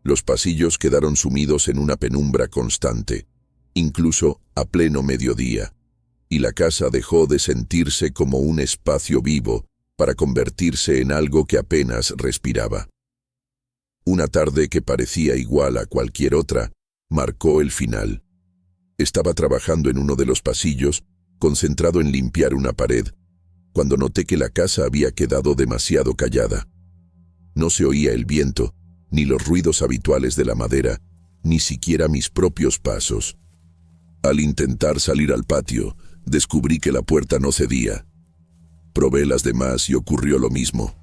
Los pasillos quedaron sumidos en una penumbra constante, incluso a pleno mediodía, y la casa dejó de sentirse como un espacio vivo para convertirse en algo que apenas respiraba. Una tarde que parecía igual a cualquier otra, marcó el final. Estaba trabajando en uno de los pasillos, concentrado en limpiar una pared, cuando noté que la casa había quedado demasiado callada. No se oía el viento, ni los ruidos habituales de la madera, ni siquiera mis propios pasos. Al intentar salir al patio, descubrí que la puerta no cedía. Probé las demás y ocurrió lo mismo.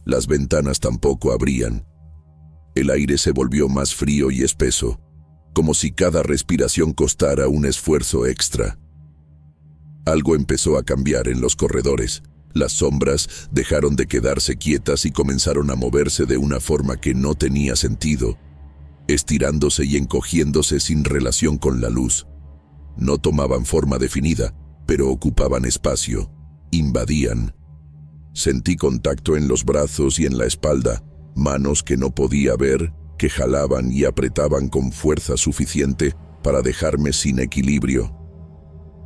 Las ventanas tampoco abrían. El aire se volvió más frío y espeso, como si cada respiración costara un esfuerzo extra. Algo empezó a cambiar en los corredores. Las sombras dejaron de quedarse quietas y comenzaron a moverse de una forma que no tenía sentido, estirándose y encogiéndose sin relación con la luz. No tomaban forma definida, pero ocupaban espacio, invadían. Sentí contacto en los brazos y en la espalda, manos que no podía ver, que jalaban y apretaban con fuerza suficiente para dejarme sin equilibrio.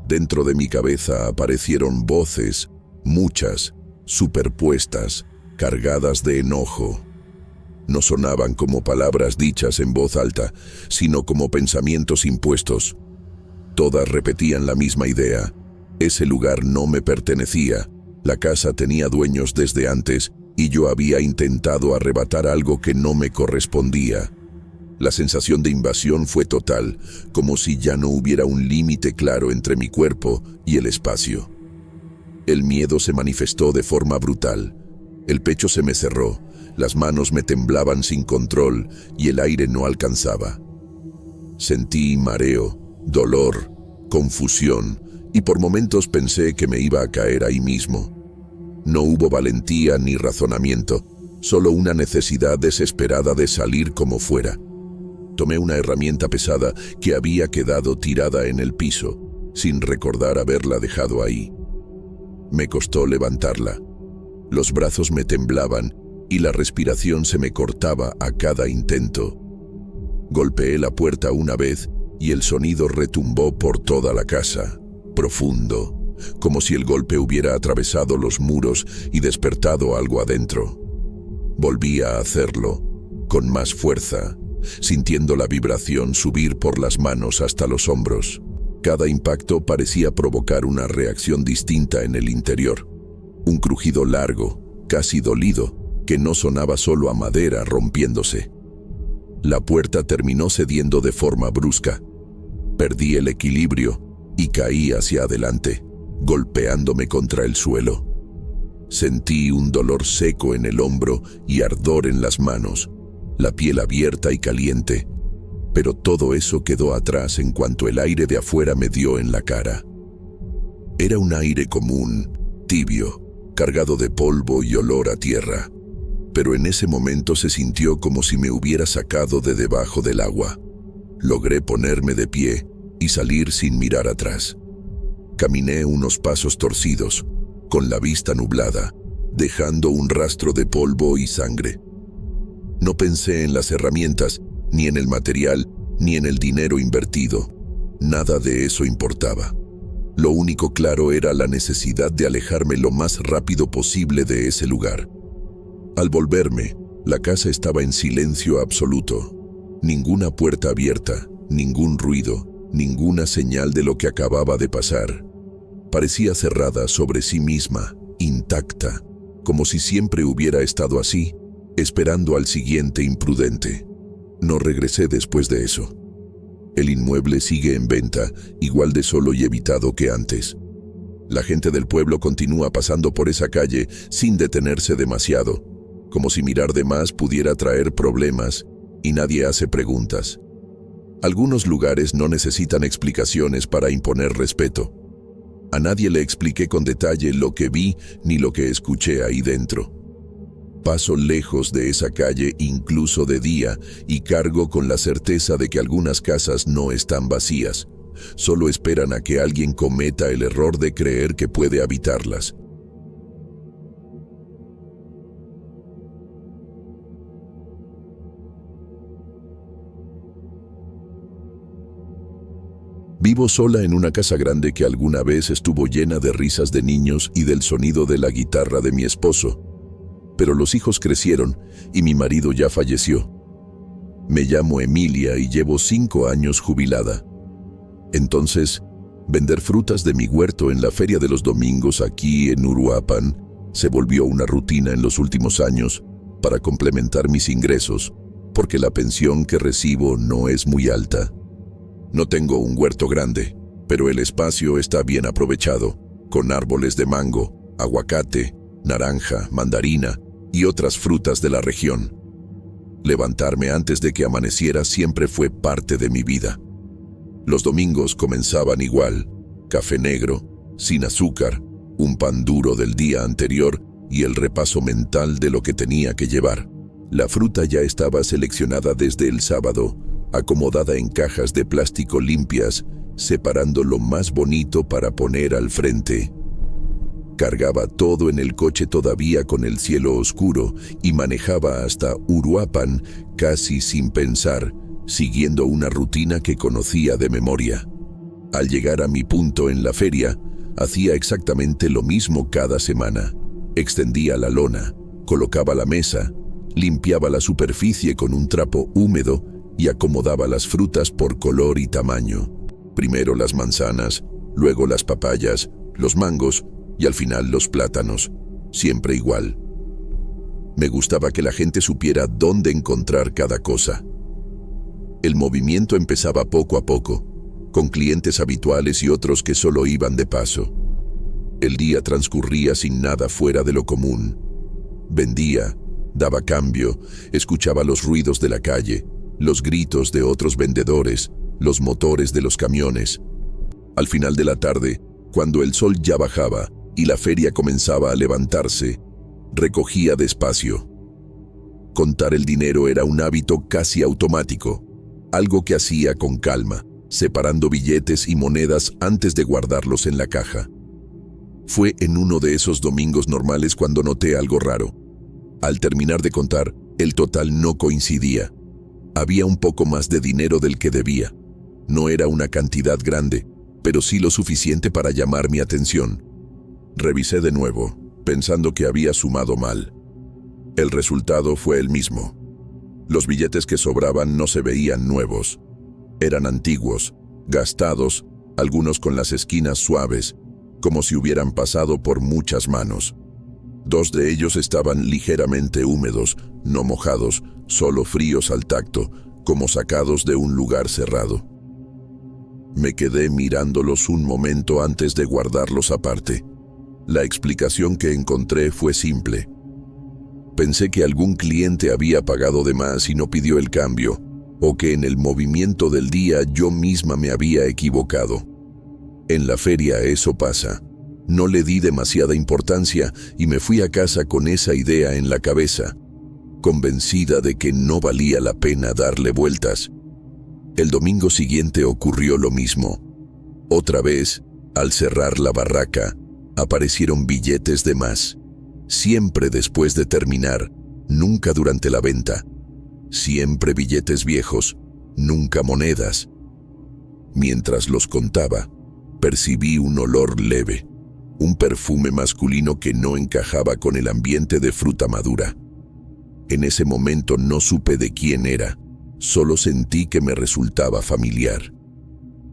Dentro de mi cabeza aparecieron voces, muchas, superpuestas, cargadas de enojo. No sonaban como palabras dichas en voz alta, sino como pensamientos impuestos. Todas repetían la misma idea. Ese lugar no me pertenecía. La casa tenía dueños desde antes y yo había intentado arrebatar algo que no me correspondía. La sensación de invasión fue total, como si ya no hubiera un límite claro entre mi cuerpo y el espacio. El miedo se manifestó de forma brutal. El pecho se me cerró, las manos me temblaban sin control y el aire no alcanzaba. Sentí mareo, dolor, confusión, y por momentos pensé que me iba a caer ahí mismo. No hubo valentía ni razonamiento, solo una necesidad desesperada de salir como fuera. Tomé una herramienta pesada que había quedado tirada en el piso, sin recordar haberla dejado ahí. Me costó levantarla. Los brazos me temblaban y la respiración se me cortaba a cada intento. Golpeé la puerta una vez y el sonido retumbó por toda la casa, profundo, como si el golpe hubiera atravesado los muros y despertado algo adentro. Volví a hacerlo, con más fuerza, sintiendo la vibración subir por las manos hasta los hombros. Cada impacto parecía provocar una reacción distinta en el interior. Un crujido largo, casi dolido, que no sonaba solo a madera rompiéndose. La puerta terminó cediendo de forma brusca. Perdí el equilibrio y caí hacia adelante, golpeándome contra el suelo. Sentí un dolor seco en el hombro y ardor en las manos, la piel abierta y caliente, pero todo eso quedó atrás en cuanto el aire de afuera me dio en la cara. Era un aire común, tibio, cargado de polvo y olor a tierra, pero en ese momento se sintió como si me hubiera sacado de debajo del agua. Logré ponerme de pie y salir sin mirar atrás. Caminé unos pasos torcidos, con la vista nublada, dejando un rastro de polvo y sangre. No pensé en las herramientas, ni en el material, ni en el dinero invertido. Nada de eso importaba. Lo único claro era la necesidad de alejarme lo más rápido posible de ese lugar. Al volverme, la casa estaba en silencio absoluto. Ninguna puerta abierta, ningún ruido, ninguna señal de lo que acababa de pasar. Parecía cerrada sobre sí misma, intacta, como si siempre hubiera estado así, esperando al siguiente imprudente. No regresé después de eso. El inmueble sigue en venta, igual de solo y evitado que antes. La gente del pueblo continúa pasando por esa calle sin detenerse demasiado, como si mirar de más pudiera traer problemas, y nadie hace preguntas. Algunos lugares no necesitan explicaciones para imponer respeto. A nadie le expliqué con detalle lo que vi ni lo que escuché ahí dentro. Paso lejos de esa calle incluso de día y cargo con la certeza de que algunas casas no están vacías, solo esperan a que alguien cometa el error de creer que puede habitarlas. Vivo sola en una casa grande que alguna vez estuvo llena de risas de niños y del sonido de la guitarra de mi esposo. Pero los hijos crecieron y mi marido ya falleció. Me llamo Emilia y llevo 5 años jubilada. Entonces, vender frutas de mi huerto en la feria de los domingos aquí en Uruapan se volvió una rutina en los últimos años para complementar mis ingresos, porque la pensión que recibo no es muy alta. No tengo un huerto grande, pero el espacio está bien aprovechado, con árboles de mango, aguacate, naranja, mandarina y otras frutas de la región. Levantarme antes de que amaneciera siempre fue parte de mi vida. Los domingos comenzaban igual, café negro, sin azúcar, un pan duro del día anterior y el repaso mental de lo que tenía que llevar. La fruta ya estaba seleccionada desde el sábado, acomodada en cajas de plástico limpias, separando lo más bonito para poner al frente. Cargaba todo en el coche todavía con el cielo oscuro y manejaba hasta Uruapan casi sin pensar, siguiendo una rutina que conocía de memoria. Al llegar a mi punto en la feria, hacía exactamente lo mismo cada semana. Extendía la lona, colocaba la mesa, limpiaba la superficie con un trapo húmedo y acomodaba las frutas por color y tamaño. Primero las manzanas, luego las papayas, los mangos y al final los plátanos, siempre igual. Me gustaba que la gente supiera dónde encontrar cada cosa. El movimiento empezaba poco a poco, con clientes habituales y otros que solo iban de paso. El día transcurría sin nada fuera de lo común. Vendía, daba cambio, escuchaba los ruidos de la calle, los gritos de otros vendedores, los motores de los camiones. Al final de la tarde, cuando el sol ya bajaba y la feria comenzaba a levantarse, recogía despacio. Contar el dinero era un hábito casi automático, algo que hacía con calma, separando billetes y monedas antes de guardarlos en la caja. Fue en uno de esos domingos normales cuando noté algo raro. Al terminar de contar, el total no coincidía. Había un poco más de dinero del que debía. No era una cantidad grande, pero sí lo suficiente para llamar mi atención. Revisé de nuevo, pensando que había sumado mal. El resultado fue el mismo. Los billetes que sobraban no se veían nuevos. Eran antiguos, gastados, algunos con las esquinas suaves, como si hubieran pasado por muchas manos. 2 de ellos estaban ligeramente húmedos, no mojados, solo fríos al tacto, como sacados de un lugar cerrado. Me quedé mirándolos un momento antes de guardarlos aparte. La explicación que encontré fue simple. Pensé que algún cliente había pagado de más y no pidió el cambio, o que en el movimiento del día yo misma me había equivocado. En la feria eso pasa. No le di demasiada importancia y me fui a casa con esa idea en la cabeza, convencida de que no valía la pena darle vueltas. El domingo siguiente ocurrió lo mismo. Otra vez, al cerrar la barraca, aparecieron billetes de más. Siempre después de terminar, nunca durante la venta. Siempre billetes viejos, nunca monedas. Mientras los contaba, percibí un olor leve, un perfume masculino que no encajaba con el ambiente de fruta madura. En ese momento no supe de quién era, solo sentí que me resultaba familiar.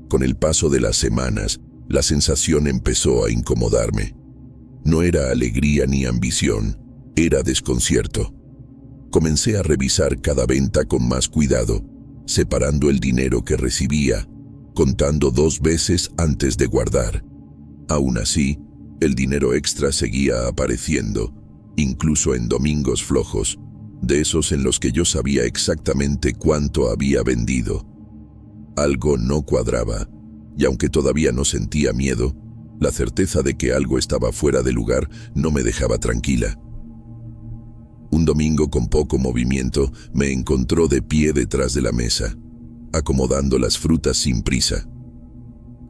Con el paso de las semanas, la sensación empezó a incomodarme. No era alegría ni ambición, era desconcierto. Comencé a revisar cada venta con más cuidado, separando el dinero que recibía, contando 2 veces antes de guardar. Aún así, el dinero extra seguía apareciendo, incluso en domingos flojos, de esos en los que yo sabía exactamente cuánto había vendido. Algo no cuadraba, y aunque todavía no sentía miedo, la certeza de que algo estaba fuera de lugar no me dejaba tranquila. Un domingo con poco movimiento me encontró de pie detrás de la mesa, acomodando las frutas sin prisa.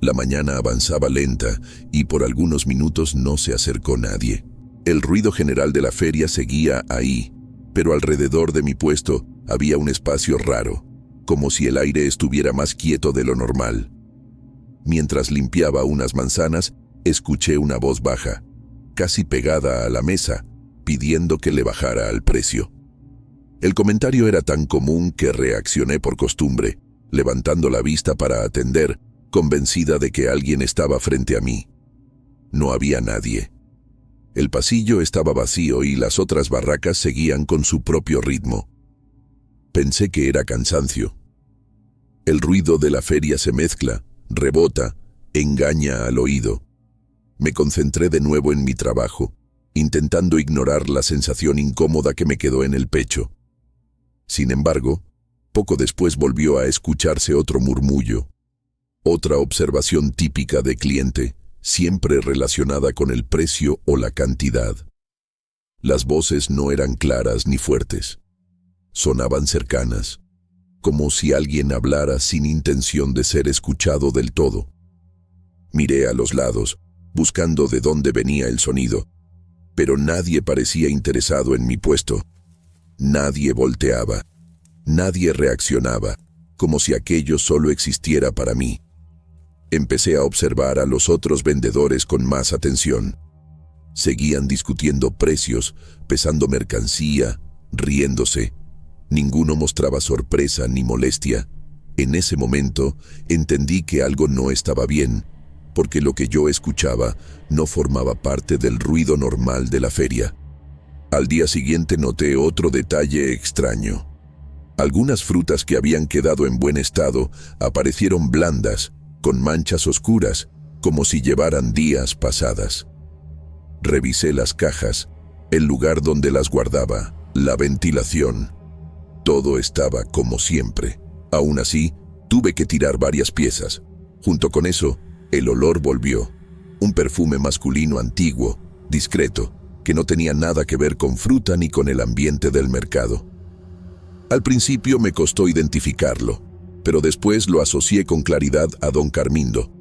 La mañana avanzaba lenta y por algunos minutos no se acercó nadie. El ruido general de la feria seguía ahí, pero alrededor de mi puesto había un espacio raro, como si el aire estuviera más quieto de lo normal. Mientras limpiaba unas manzanas, escuché una voz baja, casi pegada a la mesa, pidiendo que le bajara al precio. El comentario era tan común que reaccioné por costumbre, levantando la vista para atender, convencida de que alguien estaba frente a mí. No había nadie. El pasillo estaba vacío y las otras barracas seguían con su propio ritmo. Pensé que era cansancio. El ruido de la feria se mezcla, rebota, engaña al oído. Me concentré de nuevo en mi trabajo, intentando ignorar la sensación incómoda que me quedó en el pecho. Sin embargo, poco después volvió a escucharse otro murmullo, otra observación típica de cliente, siempre relacionada con el precio o la cantidad. Las voces no eran claras ni fuertes. Sonaban cercanas, como si alguien hablara sin intención de ser escuchado del todo. Miré a los lados, buscando de dónde venía el sonido, pero nadie parecía interesado en mi puesto. Nadie volteaba, nadie reaccionaba, como si aquello solo existiera para mí. Empecé a observar a los otros vendedores con más atención. Seguían discutiendo precios, pesando mercancía, riéndose. Ninguno mostraba sorpresa ni molestia. En ese momento entendí que algo no estaba bien, porque lo que yo escuchaba no formaba parte del ruido normal de la feria. Al día siguiente noté otro detalle extraño. Algunas frutas que habían quedado en buen estado aparecieron blandas, con manchas oscuras, como si llevaran días pasadas. Revisé las cajas, el lugar donde las guardaba, la ventilación. Todo estaba como siempre. Aún así, tuve que tirar varias piezas. Junto con eso, el olor volvió. Un perfume masculino antiguo, discreto, que no tenía nada que ver con fruta ni con el ambiente del mercado. Al principio me costó identificarlo, pero después lo asocié con claridad a don Carmindo,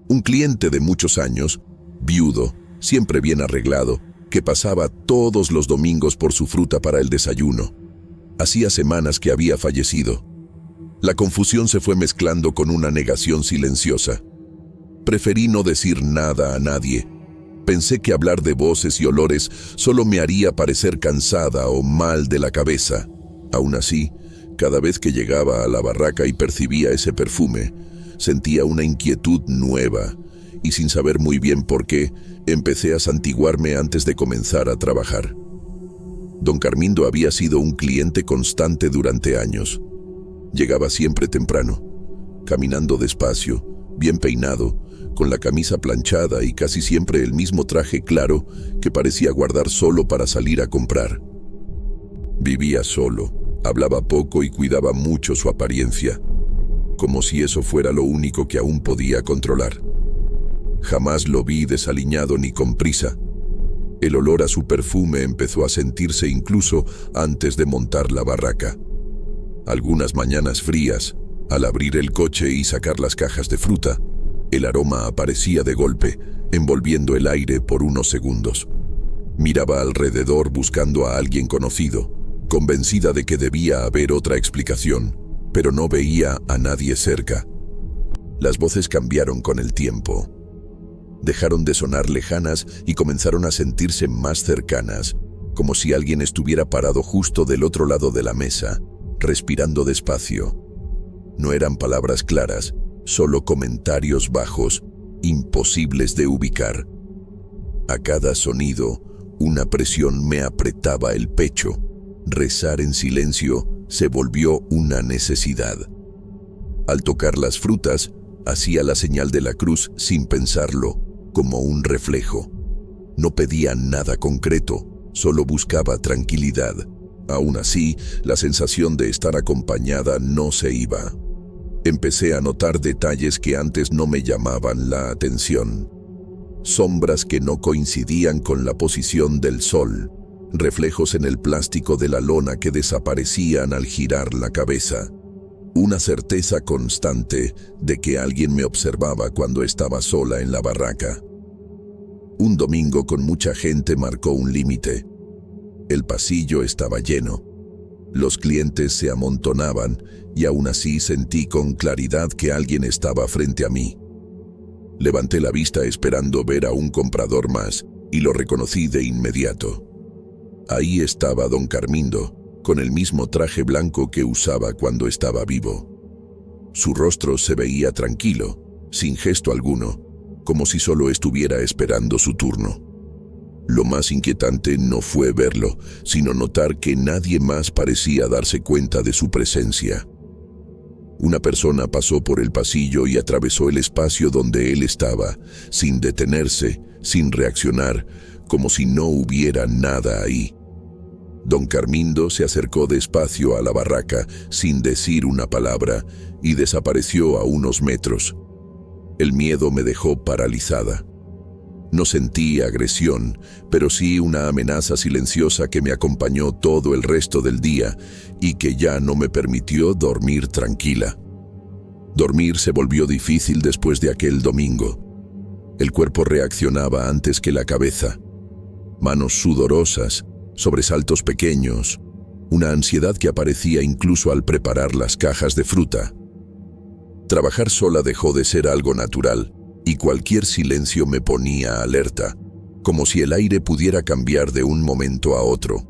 un cliente de muchos años, viudo, siempre bien arreglado, que pasaba todos los domingos por su fruta para el desayuno. Hacía semanas que había fallecido. La confusión se fue mezclando con una negación silenciosa. Preferí no decir nada a nadie. Pensé que hablar de voces y olores solo me haría parecer cansada o mal de la cabeza. Aún así, cada vez que llegaba a la barraca y percibía ese perfume, sentía una inquietud nueva, y sin saber muy bien por qué, empecé a santiguarme antes de comenzar a trabajar. Don Carmindo había sido un cliente constante durante años. Llegaba siempre temprano, caminando despacio, bien peinado, con la camisa planchada y casi siempre el mismo traje claro que parecía guardar solo para salir a comprar. Vivía solo, hablaba poco y cuidaba mucho su apariencia, como si eso fuera lo único que aún podía controlar. Jamás lo vi desaliñado ni con prisa. El olor a su perfume empezó a sentirse incluso antes de montar la barraca. Algunas mañanas frías, al abrir el coche y sacar las cajas de fruta, el aroma aparecía de golpe, envolviendo el aire por unos segundos. Miraba alrededor buscando a alguien conocido, convencida de que debía haber otra explicación, pero no veía a nadie cerca. Las voces cambiaron con el tiempo. Dejaron de sonar lejanas y comenzaron a sentirse más cercanas, como si alguien estuviera parado justo del otro lado de la mesa, respirando despacio. No eran palabras claras, solo comentarios bajos, imposibles de ubicar. A cada sonido, una presión me apretaba el pecho. Rezar en silencio se volvió una necesidad. Al tocar las frutas, hacía la señal de la cruz sin pensarlo, como un reflejo. No pedía nada concreto, solo buscaba tranquilidad. Aún así, la sensación de estar acompañada no se iba. Empecé a notar detalles que antes no me llamaban la atención. Sombras que no coincidían con la posición del sol, reflejos en el plástico de la lona que desaparecían al girar la cabeza. Una certeza constante de que alguien me observaba cuando estaba sola en la barraca. Un domingo con mucha gente marcó un límite. El pasillo estaba lleno. Los clientes se amontonaban y aún así sentí con claridad que alguien estaba frente a mí. Levanté la vista esperando ver a un comprador más y lo reconocí de inmediato. Ahí estaba don Carmindo, con el mismo traje blanco que usaba cuando estaba vivo. Su rostro se veía tranquilo, sin gesto alguno, como si solo estuviera esperando su turno. Lo más inquietante no fue verlo, sino notar que nadie más parecía darse cuenta de su presencia. Una persona pasó por el pasillo y atravesó el espacio donde él estaba, sin detenerse, sin reaccionar, como si no hubiera nada ahí. Don Carmindo se acercó despacio a la barraca, sin decir una palabra, y desapareció a unos metros. El miedo me dejó paralizada. No sentí agresión, pero sí una amenaza silenciosa que me acompañó todo el resto del día y que ya no me permitió dormir tranquila. Dormir se volvió difícil después de aquel domingo. El cuerpo reaccionaba antes que la cabeza. Manos sudorosas, sobresaltos pequeños, una ansiedad que aparecía incluso al preparar las cajas de fruta. Trabajar sola dejó de ser algo natural, y cualquier silencio me ponía alerta, como si el aire pudiera cambiar de un momento a otro.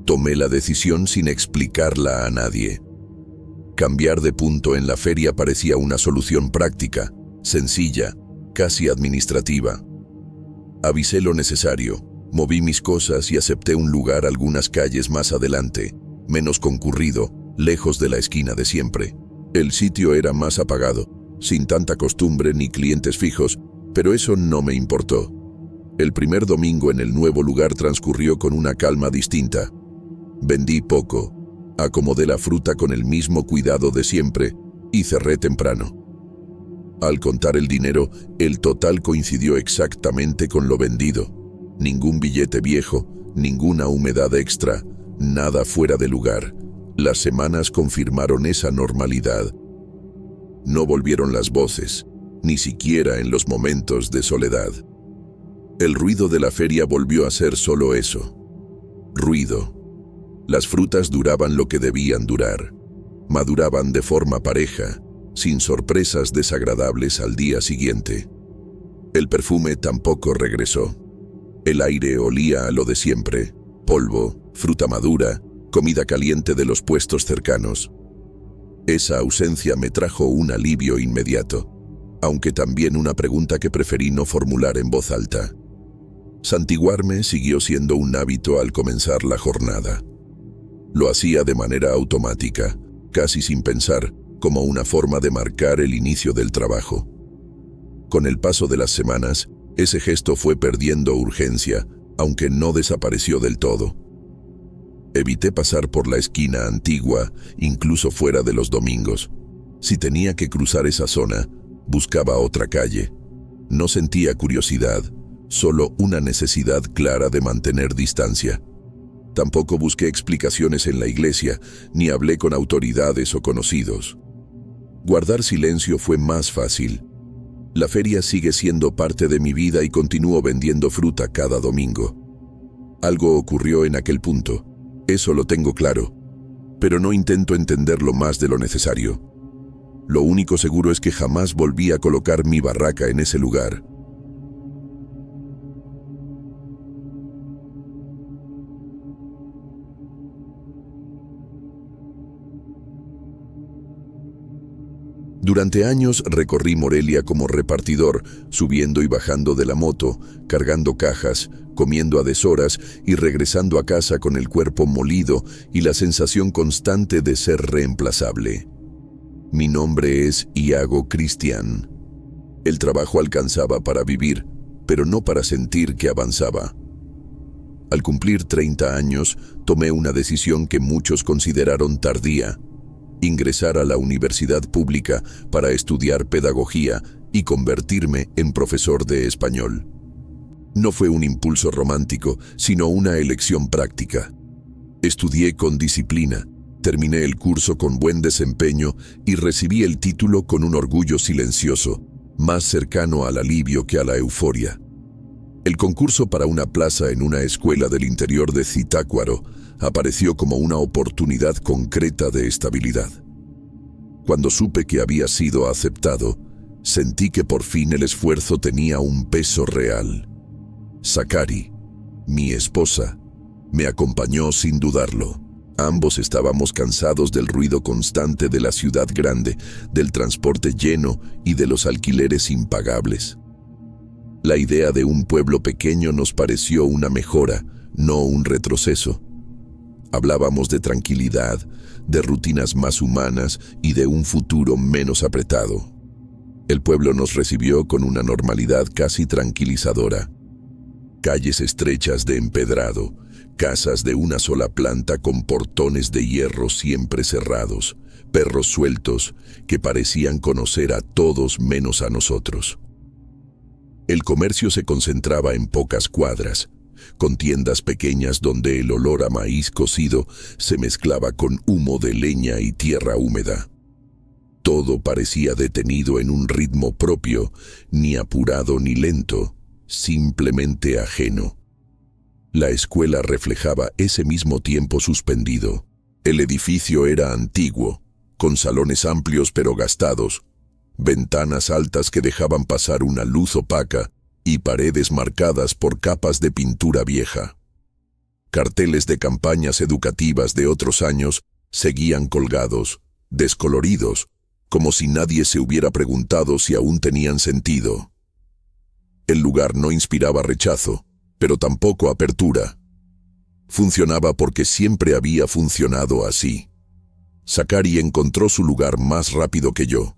Tomé la decisión sin explicarla a nadie. Cambiar de punto en la feria parecía una solución práctica, sencilla, casi administrativa. Avisé lo necesario, moví mis cosas y acepté un lugar algunas calles más adelante, menos concurrido, lejos de la esquina de siempre. El sitio era más apagado, sin tanta costumbre ni clientes fijos, pero eso no me importó. El primer domingo en el nuevo lugar transcurrió con una calma distinta. Vendí poco, acomodé la fruta con el mismo cuidado de siempre y cerré temprano. Al contar el dinero, el total coincidió exactamente con lo vendido. Ningún billete viejo, ninguna humedad extra, nada fuera de lugar. Las semanas confirmaron esa normalidad. No volvieron las voces, ni siquiera en los momentos de soledad. El ruido de la feria volvió a ser solo eso. Ruido. Las frutas duraban lo que debían durar. Maduraban de forma pareja, sin sorpresas desagradables al día siguiente. El perfume tampoco regresó. El aire olía a lo de siempre: polvo, fruta madura, comida caliente de los puestos cercanos. Esa ausencia me trajo un alivio inmediato, aunque también una pregunta que preferí no formular en voz alta. Santiguarme siguió siendo un hábito al comenzar la jornada. Lo hacía de manera automática, casi sin pensar, como una forma de marcar el inicio del trabajo. Con el paso de las semanas, ese gesto fue perdiendo urgencia, aunque no desapareció del todo. Evité pasar por la esquina antigua, incluso fuera de los domingos. Si tenía que cruzar esa zona, buscaba otra calle. No sentía curiosidad, solo una necesidad clara de mantener distancia. Tampoco busqué explicaciones en la iglesia, ni hablé con autoridades o conocidos. Guardar silencio fue más fácil. La feria sigue siendo parte de mi vida y continúo vendiendo fruta cada domingo. Algo ocurrió en aquel punto, eso lo tengo claro, pero no intento entenderlo más de lo necesario. Lo único seguro es que jamás volví a colocar mi barraca en ese lugar. Durante años recorrí Morelia como repartidor, subiendo y bajando de la moto, cargando cajas, comiendo a deshoras y regresando a casa con el cuerpo molido y la sensación constante de ser reemplazable. Mi nombre es Iago Cristian. El trabajo alcanzaba para vivir, pero no para sentir que avanzaba. Al cumplir 30 años, tomé una decisión que muchos consideraron tardía: ingresar a la universidad pública para estudiar pedagogía y convertirme en profesor de español. No fue un impulso romántico, sino una elección práctica. Estudié con disciplina, terminé el curso con buen desempeño y recibí el título con un orgullo silencioso, más cercano al alivio que a la euforia. El concurso para una plaza en una escuela del interior de Zitácuaro apareció como una oportunidad concreta de estabilidad. Cuando supe que había sido aceptado, sentí que por fin el esfuerzo tenía un peso real. Sakari, mi esposa, me acompañó sin dudarlo. Ambos estábamos cansados del ruido constante de la ciudad grande, del transporte lleno y de los alquileres impagables. La idea de un pueblo pequeño nos pareció una mejora, no un retroceso. Hablábamos de tranquilidad, de rutinas más humanas y de un futuro menos apretado. El pueblo nos recibió con una normalidad casi tranquilizadora. Calles estrechas de empedrado, casas de una sola planta con portones de hierro siempre cerrados, perros sueltos que parecían conocer a todos menos a nosotros. El comercio se concentraba en pocas cuadras, con tiendas pequeñas donde el olor a maíz cocido se mezclaba con humo de leña y tierra húmeda. Todo parecía detenido en un ritmo propio, ni apurado ni lento, simplemente ajeno. La escuela reflejaba ese mismo tiempo suspendido. El edificio era antiguo, con salones amplios pero gastados, ventanas altas que dejaban pasar una luz opaca y paredes marcadas por capas de pintura vieja. Carteles de campañas educativas de otros años seguían colgados, descoloridos, como si nadie se hubiera preguntado si aún tenían sentido. El lugar no inspiraba rechazo, pero tampoco apertura. Funcionaba porque siempre había funcionado así. Sakari encontró su lugar más rápido que yo.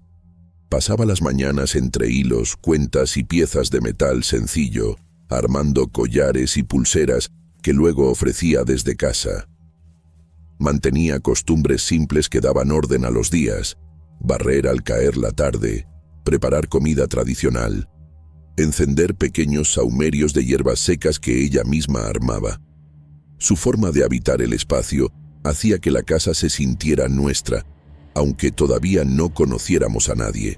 Pasaba las mañanas entre hilos, cuentas y piezas de metal sencillo, armando collares y pulseras que luego ofrecía desde casa. Mantenía costumbres simples que daban orden a los días: barrer al caer la tarde, preparar comida tradicional, encender pequeños sahumerios de hierbas secas que ella misma armaba. Su forma de habitar el espacio hacía que la casa se sintiera nuestra, aunque todavía no conociéramos a nadie.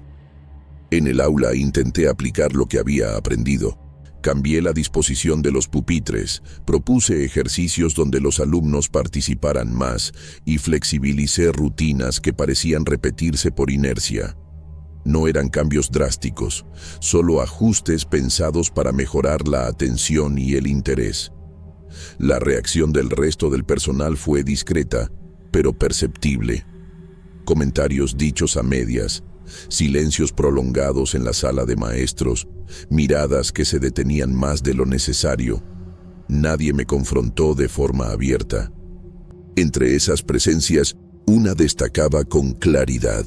En el aula intenté aplicar lo que había aprendido: Cambié la disposición de los pupitres, propuse ejercicios donde los alumnos participaran más y flexibilicé rutinas que parecían repetirse por inercia. No eran cambios drásticos, solo ajustes pensados para mejorar la atención y el interés. La reacción del resto del personal fue discreta, pero perceptible. Comentarios dichos a medias, silencios prolongados en la sala de maestros, miradas que se detenían más de lo necesario. Nadie me confrontó de forma abierta. Entre esas presencias, una destacaba con claridad.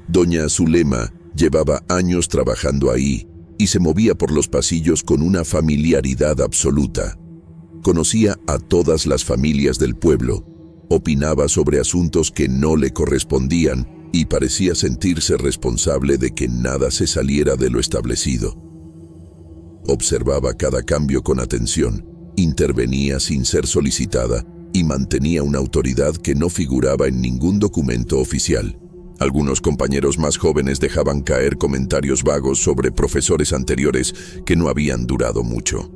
Doña Zulema llevaba años trabajando ahí y se movía por los pasillos con una familiaridad absoluta. Conocía a todas las familias del pueblo, opinaba sobre asuntos que no le correspondían y parecía sentirse responsable de que nada se saliera de lo establecido. Observaba cada cambio con atención, intervenía sin ser solicitada y mantenía una autoridad que no figuraba en ningún documento oficial. Algunos compañeros más jóvenes dejaban caer comentarios vagos sobre profesores anteriores que no habían durado mucho.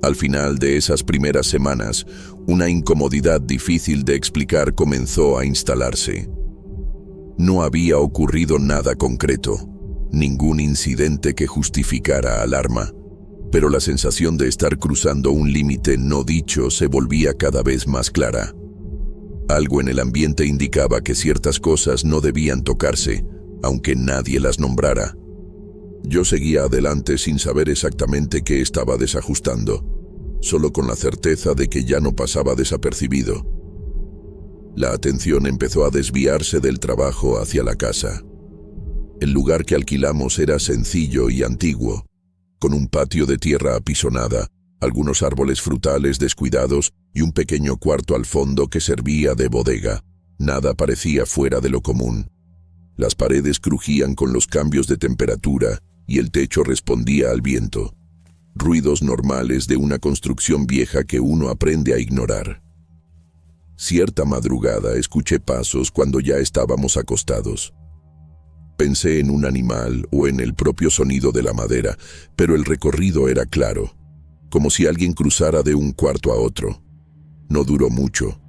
Al final de esas primeras semanas, una incomodidad difícil de explicar comenzó a instalarse. No había ocurrido nada concreto, ningún incidente que justificara alarma, pero la sensación de estar cruzando un límite no dicho se volvía cada vez más clara. Algo en el ambiente indicaba que ciertas cosas no debían tocarse, aunque nadie las nombrara. Yo seguía adelante sin saber exactamente qué estaba desajustando, solo con la certeza de que ya no pasaba desapercibido. La atención empezó a desviarse del trabajo hacia la casa. El lugar que alquilamos era sencillo y antiguo, con un patio de tierra apisonada, algunos árboles frutales descuidados y un pequeño cuarto al fondo que servía de bodega. Nada parecía fuera de lo común. Las paredes crujían con los cambios de temperatura y el techo respondía al viento. Ruidos normales de una construcción vieja que uno aprende a ignorar. Cierta madrugada escuché pasos cuando ya estábamos acostados. Pensé en un animal o en el propio sonido de la madera, pero el recorrido era claro, como si alguien cruzara de un cuarto a otro. No duró mucho,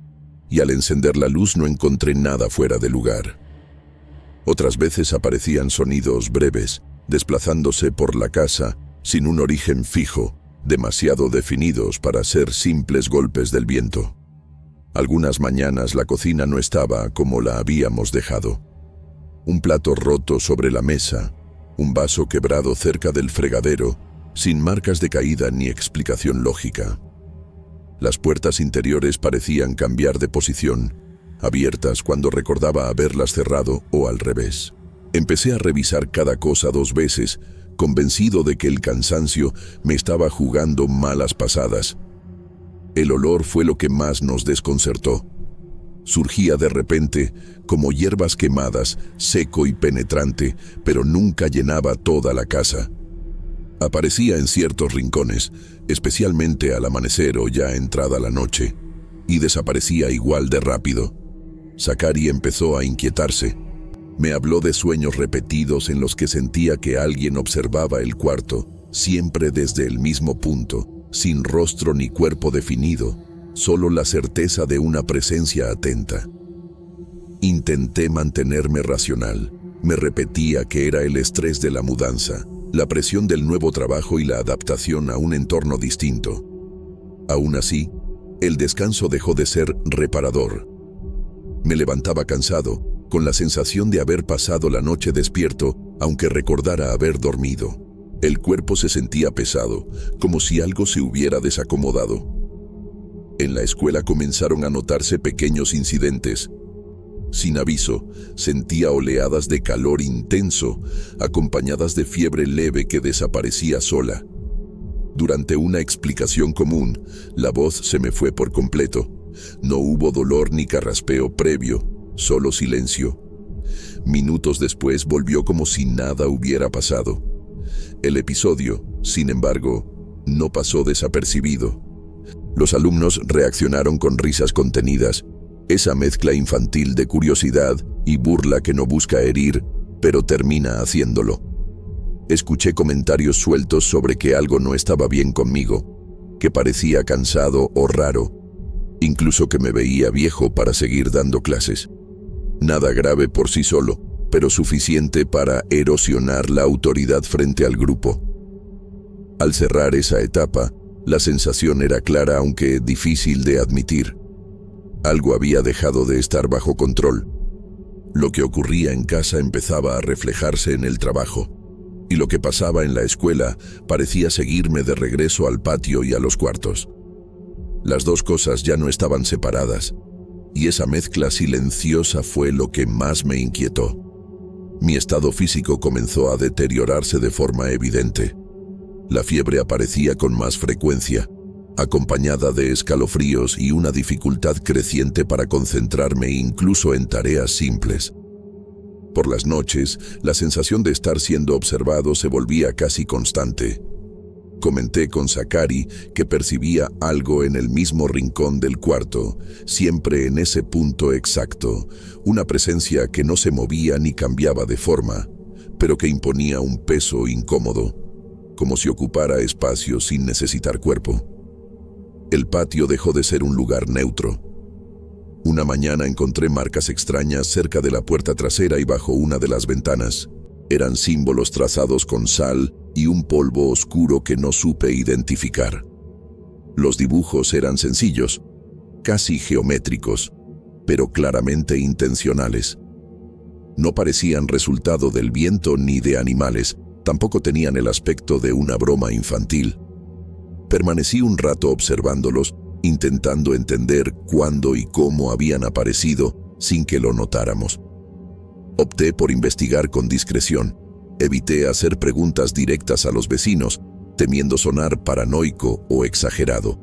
y al encender la luz no encontré nada fuera de lugar. Otras veces aparecían sonidos breves, desplazándose por la casa, sin un origen fijo, demasiado definidos para ser simples golpes del viento. Algunas mañanas la cocina no estaba como la habíamos dejado. Un plato roto sobre la mesa, un vaso quebrado cerca del fregadero, sin marcas de caída ni explicación lógica. Las puertas interiores parecían cambiar de posición, abiertas cuando recordaba haberlas cerrado o al revés. Empecé a revisar cada cosa 2 veces, convencido de que el cansancio me estaba jugando malas pasadas. El olor fue lo que más nos desconcertó. Surgía de repente, como hierbas quemadas, seco y penetrante, pero nunca llenaba toda la casa. Aparecía en ciertos rincones, especialmente al amanecer o ya entrada la noche, y desaparecía igual de rápido. Zacari empezó a inquietarse. Me habló de sueños repetidos en los que sentía que alguien observaba el cuarto, siempre desde el mismo punto, sin rostro ni cuerpo definido, solo la certeza de una presencia atenta. Intenté mantenerme racional. Me repetía que era el estrés de la mudanza, la presión del nuevo trabajo y la adaptación a un entorno distinto. Aún así, el descanso dejó de ser reparador. Me levantaba cansado, con la sensación de haber pasado la noche despierto, aunque recordara haber dormido. El cuerpo se sentía pesado, como si algo se hubiera desacomodado. En la escuela comenzaron a notarse pequeños incidentes. Sin aviso, sentía oleadas de calor intenso, acompañadas de fiebre leve que desaparecía sola. Durante una explicación común, la voz se me fue por completo. No hubo dolor ni carraspeo previo, solo silencio. Minutos después volvió como si nada hubiera pasado. El episodio, sin embargo, no pasó desapercibido. Los alumnos reaccionaron con risas contenidas, esa mezcla infantil de curiosidad y burla que no busca herir, pero termina haciéndolo. Escuché comentarios sueltos sobre que algo no estaba bien conmigo, que parecía cansado o raro, incluso que me veía viejo para seguir dando clases. Nada grave por sí solo, pero suficiente para erosionar la autoridad frente al grupo. Al cerrar esa etapa, la sensación era clara aunque difícil de admitir. Algo había dejado de estar bajo control. Lo que ocurría en casa empezaba a reflejarse en el trabajo, y lo que pasaba en la escuela parecía seguirme de regreso al patio y a los cuartos. Las dos cosas ya no estaban separadas, y esa mezcla silenciosa fue lo que más me inquietó. Mi estado físico comenzó a deteriorarse de forma evidente. La fiebre aparecía con más frecuencia, acompañada de escalofríos y una dificultad creciente para concentrarme incluso en tareas simples. Por las noches, la sensación de estar siendo observado se volvía casi constante. Comenté con Zakari que percibía algo en el mismo rincón del cuarto, siempre en ese punto exacto, una presencia que no se movía ni cambiaba de forma, pero que imponía un peso incómodo, como si ocupara espacio sin necesitar cuerpo. El patio dejó de ser un lugar neutro. Una mañana encontré marcas extrañas cerca de la puerta trasera y bajo una de las ventanas. Eran símbolos trazados con sal y un polvo oscuro que no supe identificar. Los dibujos eran sencillos, casi geométricos, pero claramente intencionales. No parecían resultado del viento ni de animales, tampoco tenían el aspecto de una broma infantil. Permanecí un rato observándolos, intentando entender cuándo y cómo habían aparecido sin que lo notáramos. Opté por investigar con discreción. Evité hacer preguntas directas a los vecinos, temiendo sonar paranoico o exagerado.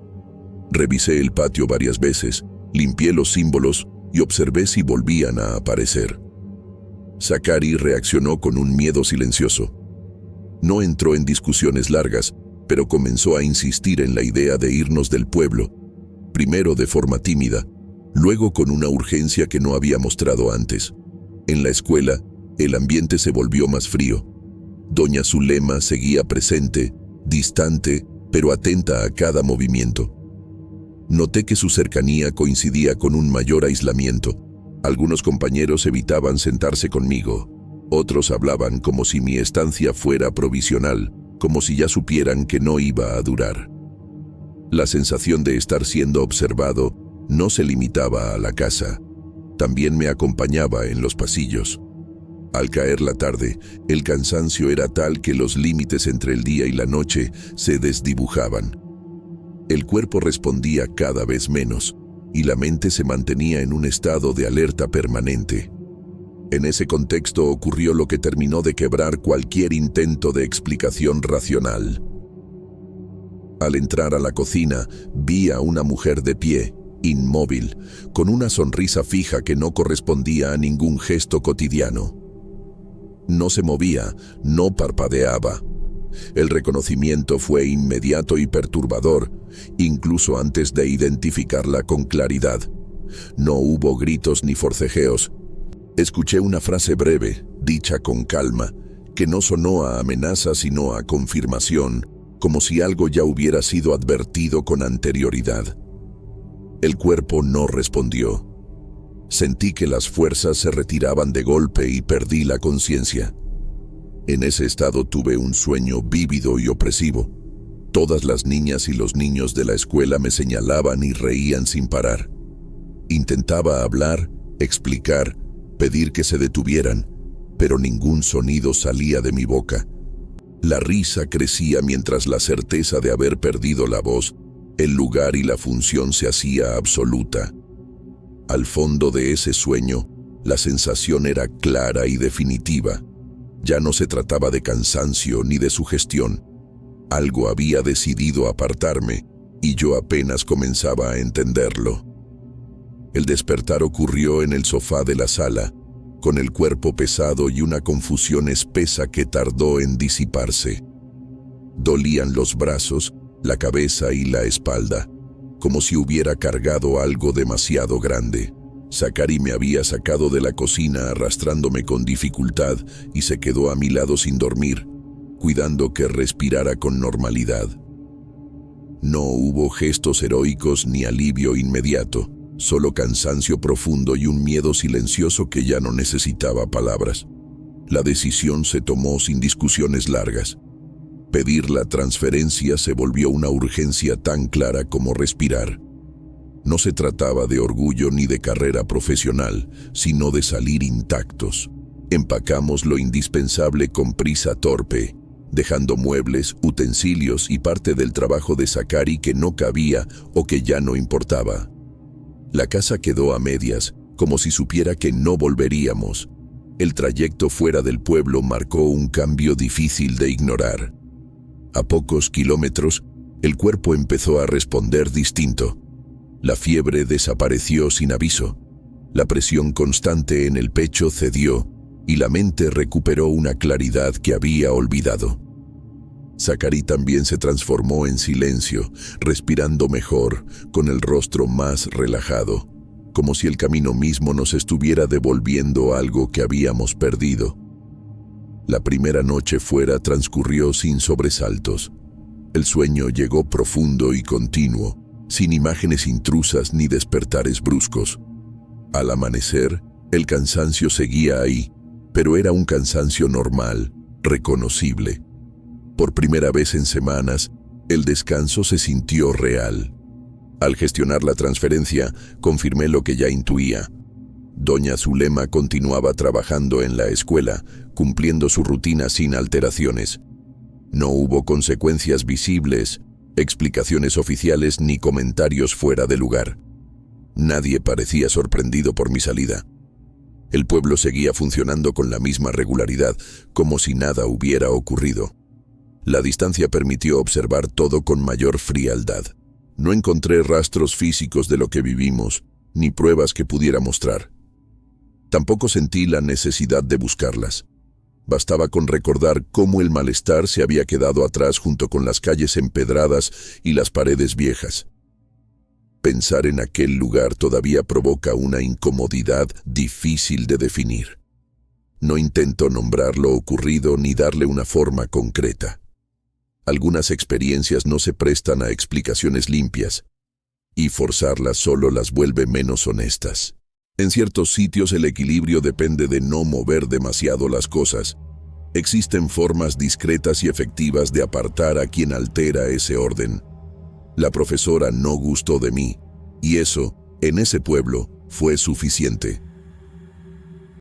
Revisé el patio varias veces, limpié los símbolos y observé si volvían a aparecer. Zakari reaccionó con un miedo silencioso. No entró en discusiones largas, pero comenzó a insistir en la idea de irnos del pueblo, primero de forma tímida, luego con una urgencia que no había mostrado antes. En la escuela, el ambiente se volvió más frío. Doña Zulema seguía presente, distante, pero atenta a cada movimiento. Noté que su cercanía coincidía con un mayor aislamiento. Algunos compañeros evitaban sentarse conmigo, otros hablaban como si mi estancia fuera provisional, como si ya supieran que no iba a durar. La sensación de estar siendo observado no se limitaba a la casa, también me acompañaba en los pasillos. Al caer la tarde, el cansancio era tal que los límites entre el día y la noche se desdibujaban. El cuerpo respondía cada vez menos, y la mente se mantenía en un estado de alerta permanente. En ese contexto ocurrió lo que terminó de quebrar cualquier intento de explicación racional. Al entrar a la cocina, vi a una mujer de pie, inmóvil, con una sonrisa fija que no correspondía a ningún gesto cotidiano. No se movía, no parpadeaba. El reconocimiento fue inmediato y perturbador, incluso antes de identificarla con claridad. No hubo gritos ni forcejeos. Escuché una frase breve, dicha con calma, que no sonó a amenaza sino a confirmación, como si algo ya hubiera sido advertido con anterioridad. El cuerpo no respondió. Sentí que las fuerzas se retiraban de golpe y perdí la conciencia. En ese estado tuve un sueño vívido y opresivo. Todas las niñas y los niños de la escuela me señalaban y reían sin parar. Intentaba hablar, explicar, pedir que se detuvieran, pero ningún sonido salía de mi boca. La risa crecía mientras la certeza de haber perdido la voz, el lugar y la función se hacía absoluta. Al fondo de ese sueño, la sensación era clara y definitiva. Ya no se trataba de cansancio ni de sugestión. Algo había decidido apartarme, y yo apenas comenzaba a entenderlo. El despertar ocurrió en el sofá de la sala, con el cuerpo pesado y una confusión espesa que tardó en disiparse. Dolían los brazos, la cabeza y la espalda, como si hubiera cargado algo demasiado grande. Zakari me había sacado de la cocina arrastrándome con dificultad y se quedó a mi lado sin dormir. cuidando que respirara con normalidad. No hubo gestos heroicos ni alivio inmediato, solo cansancio profundo y un miedo silencioso que ya no necesitaba palabras. La decisión se tomó sin discusiones largas. Pedir la transferencia se volvió una urgencia tan clara como respirar. No se trataba de orgullo ni de carrera profesional, sino de salir intactos. Empacamos lo indispensable con prisa torpe, dejando muebles, utensilios y parte del trabajo de Zachary que no cabía o que ya no importaba. La casa quedó a medias, como si supiera que no volveríamos. El trayecto fuera del pueblo marcó un cambio difícil de ignorar. A pocos kilómetros, el cuerpo empezó a responder distinto. La fiebre desapareció sin aviso. La presión constante en el pecho cedió y la mente recuperó una claridad que había olvidado. Zachary también se transformó en silencio, respirando mejor, con el rostro más relajado, como si el camino mismo nos estuviera devolviendo algo que habíamos perdido. La primera noche fuera transcurrió sin sobresaltos. El sueño llegó profundo y continuo, sin imágenes intrusas ni despertares bruscos. Al amanecer, el cansancio seguía ahí, pero era un cansancio normal, reconocible. Por primera vez en semanas, el descanso se sintió real. Al gestionar la transferencia, confirmé lo que ya intuía. Doña Zulema continuaba trabajando en la escuela, cumpliendo su rutina sin alteraciones. No hubo consecuencias visibles, explicaciones oficiales ni comentarios fuera de lugar. Nadie parecía sorprendido por mi salida. El pueblo seguía funcionando con la misma regularidad, como si nada hubiera ocurrido. La distancia permitió observar todo con mayor frialdad. No encontré rastros físicos de lo que vivimos, ni pruebas que pudiera mostrar. Tampoco sentí la necesidad de buscarlas. Bastaba con recordar cómo el malestar se había quedado atrás junto con las calles empedradas y las paredes viejas. Pensar en aquel lugar todavía provoca una incomodidad difícil de definir. No intento nombrar lo ocurrido ni darle una forma concreta. Algunas experiencias no se prestan a explicaciones limpias, y forzarlas solo las vuelve menos honestas. En ciertos sitios el equilibrio depende de no mover demasiado las cosas. Existen formas discretas y efectivas de apartar a quien altera ese orden. La profesora no gustó de mí, y eso, en ese pueblo, fue suficiente.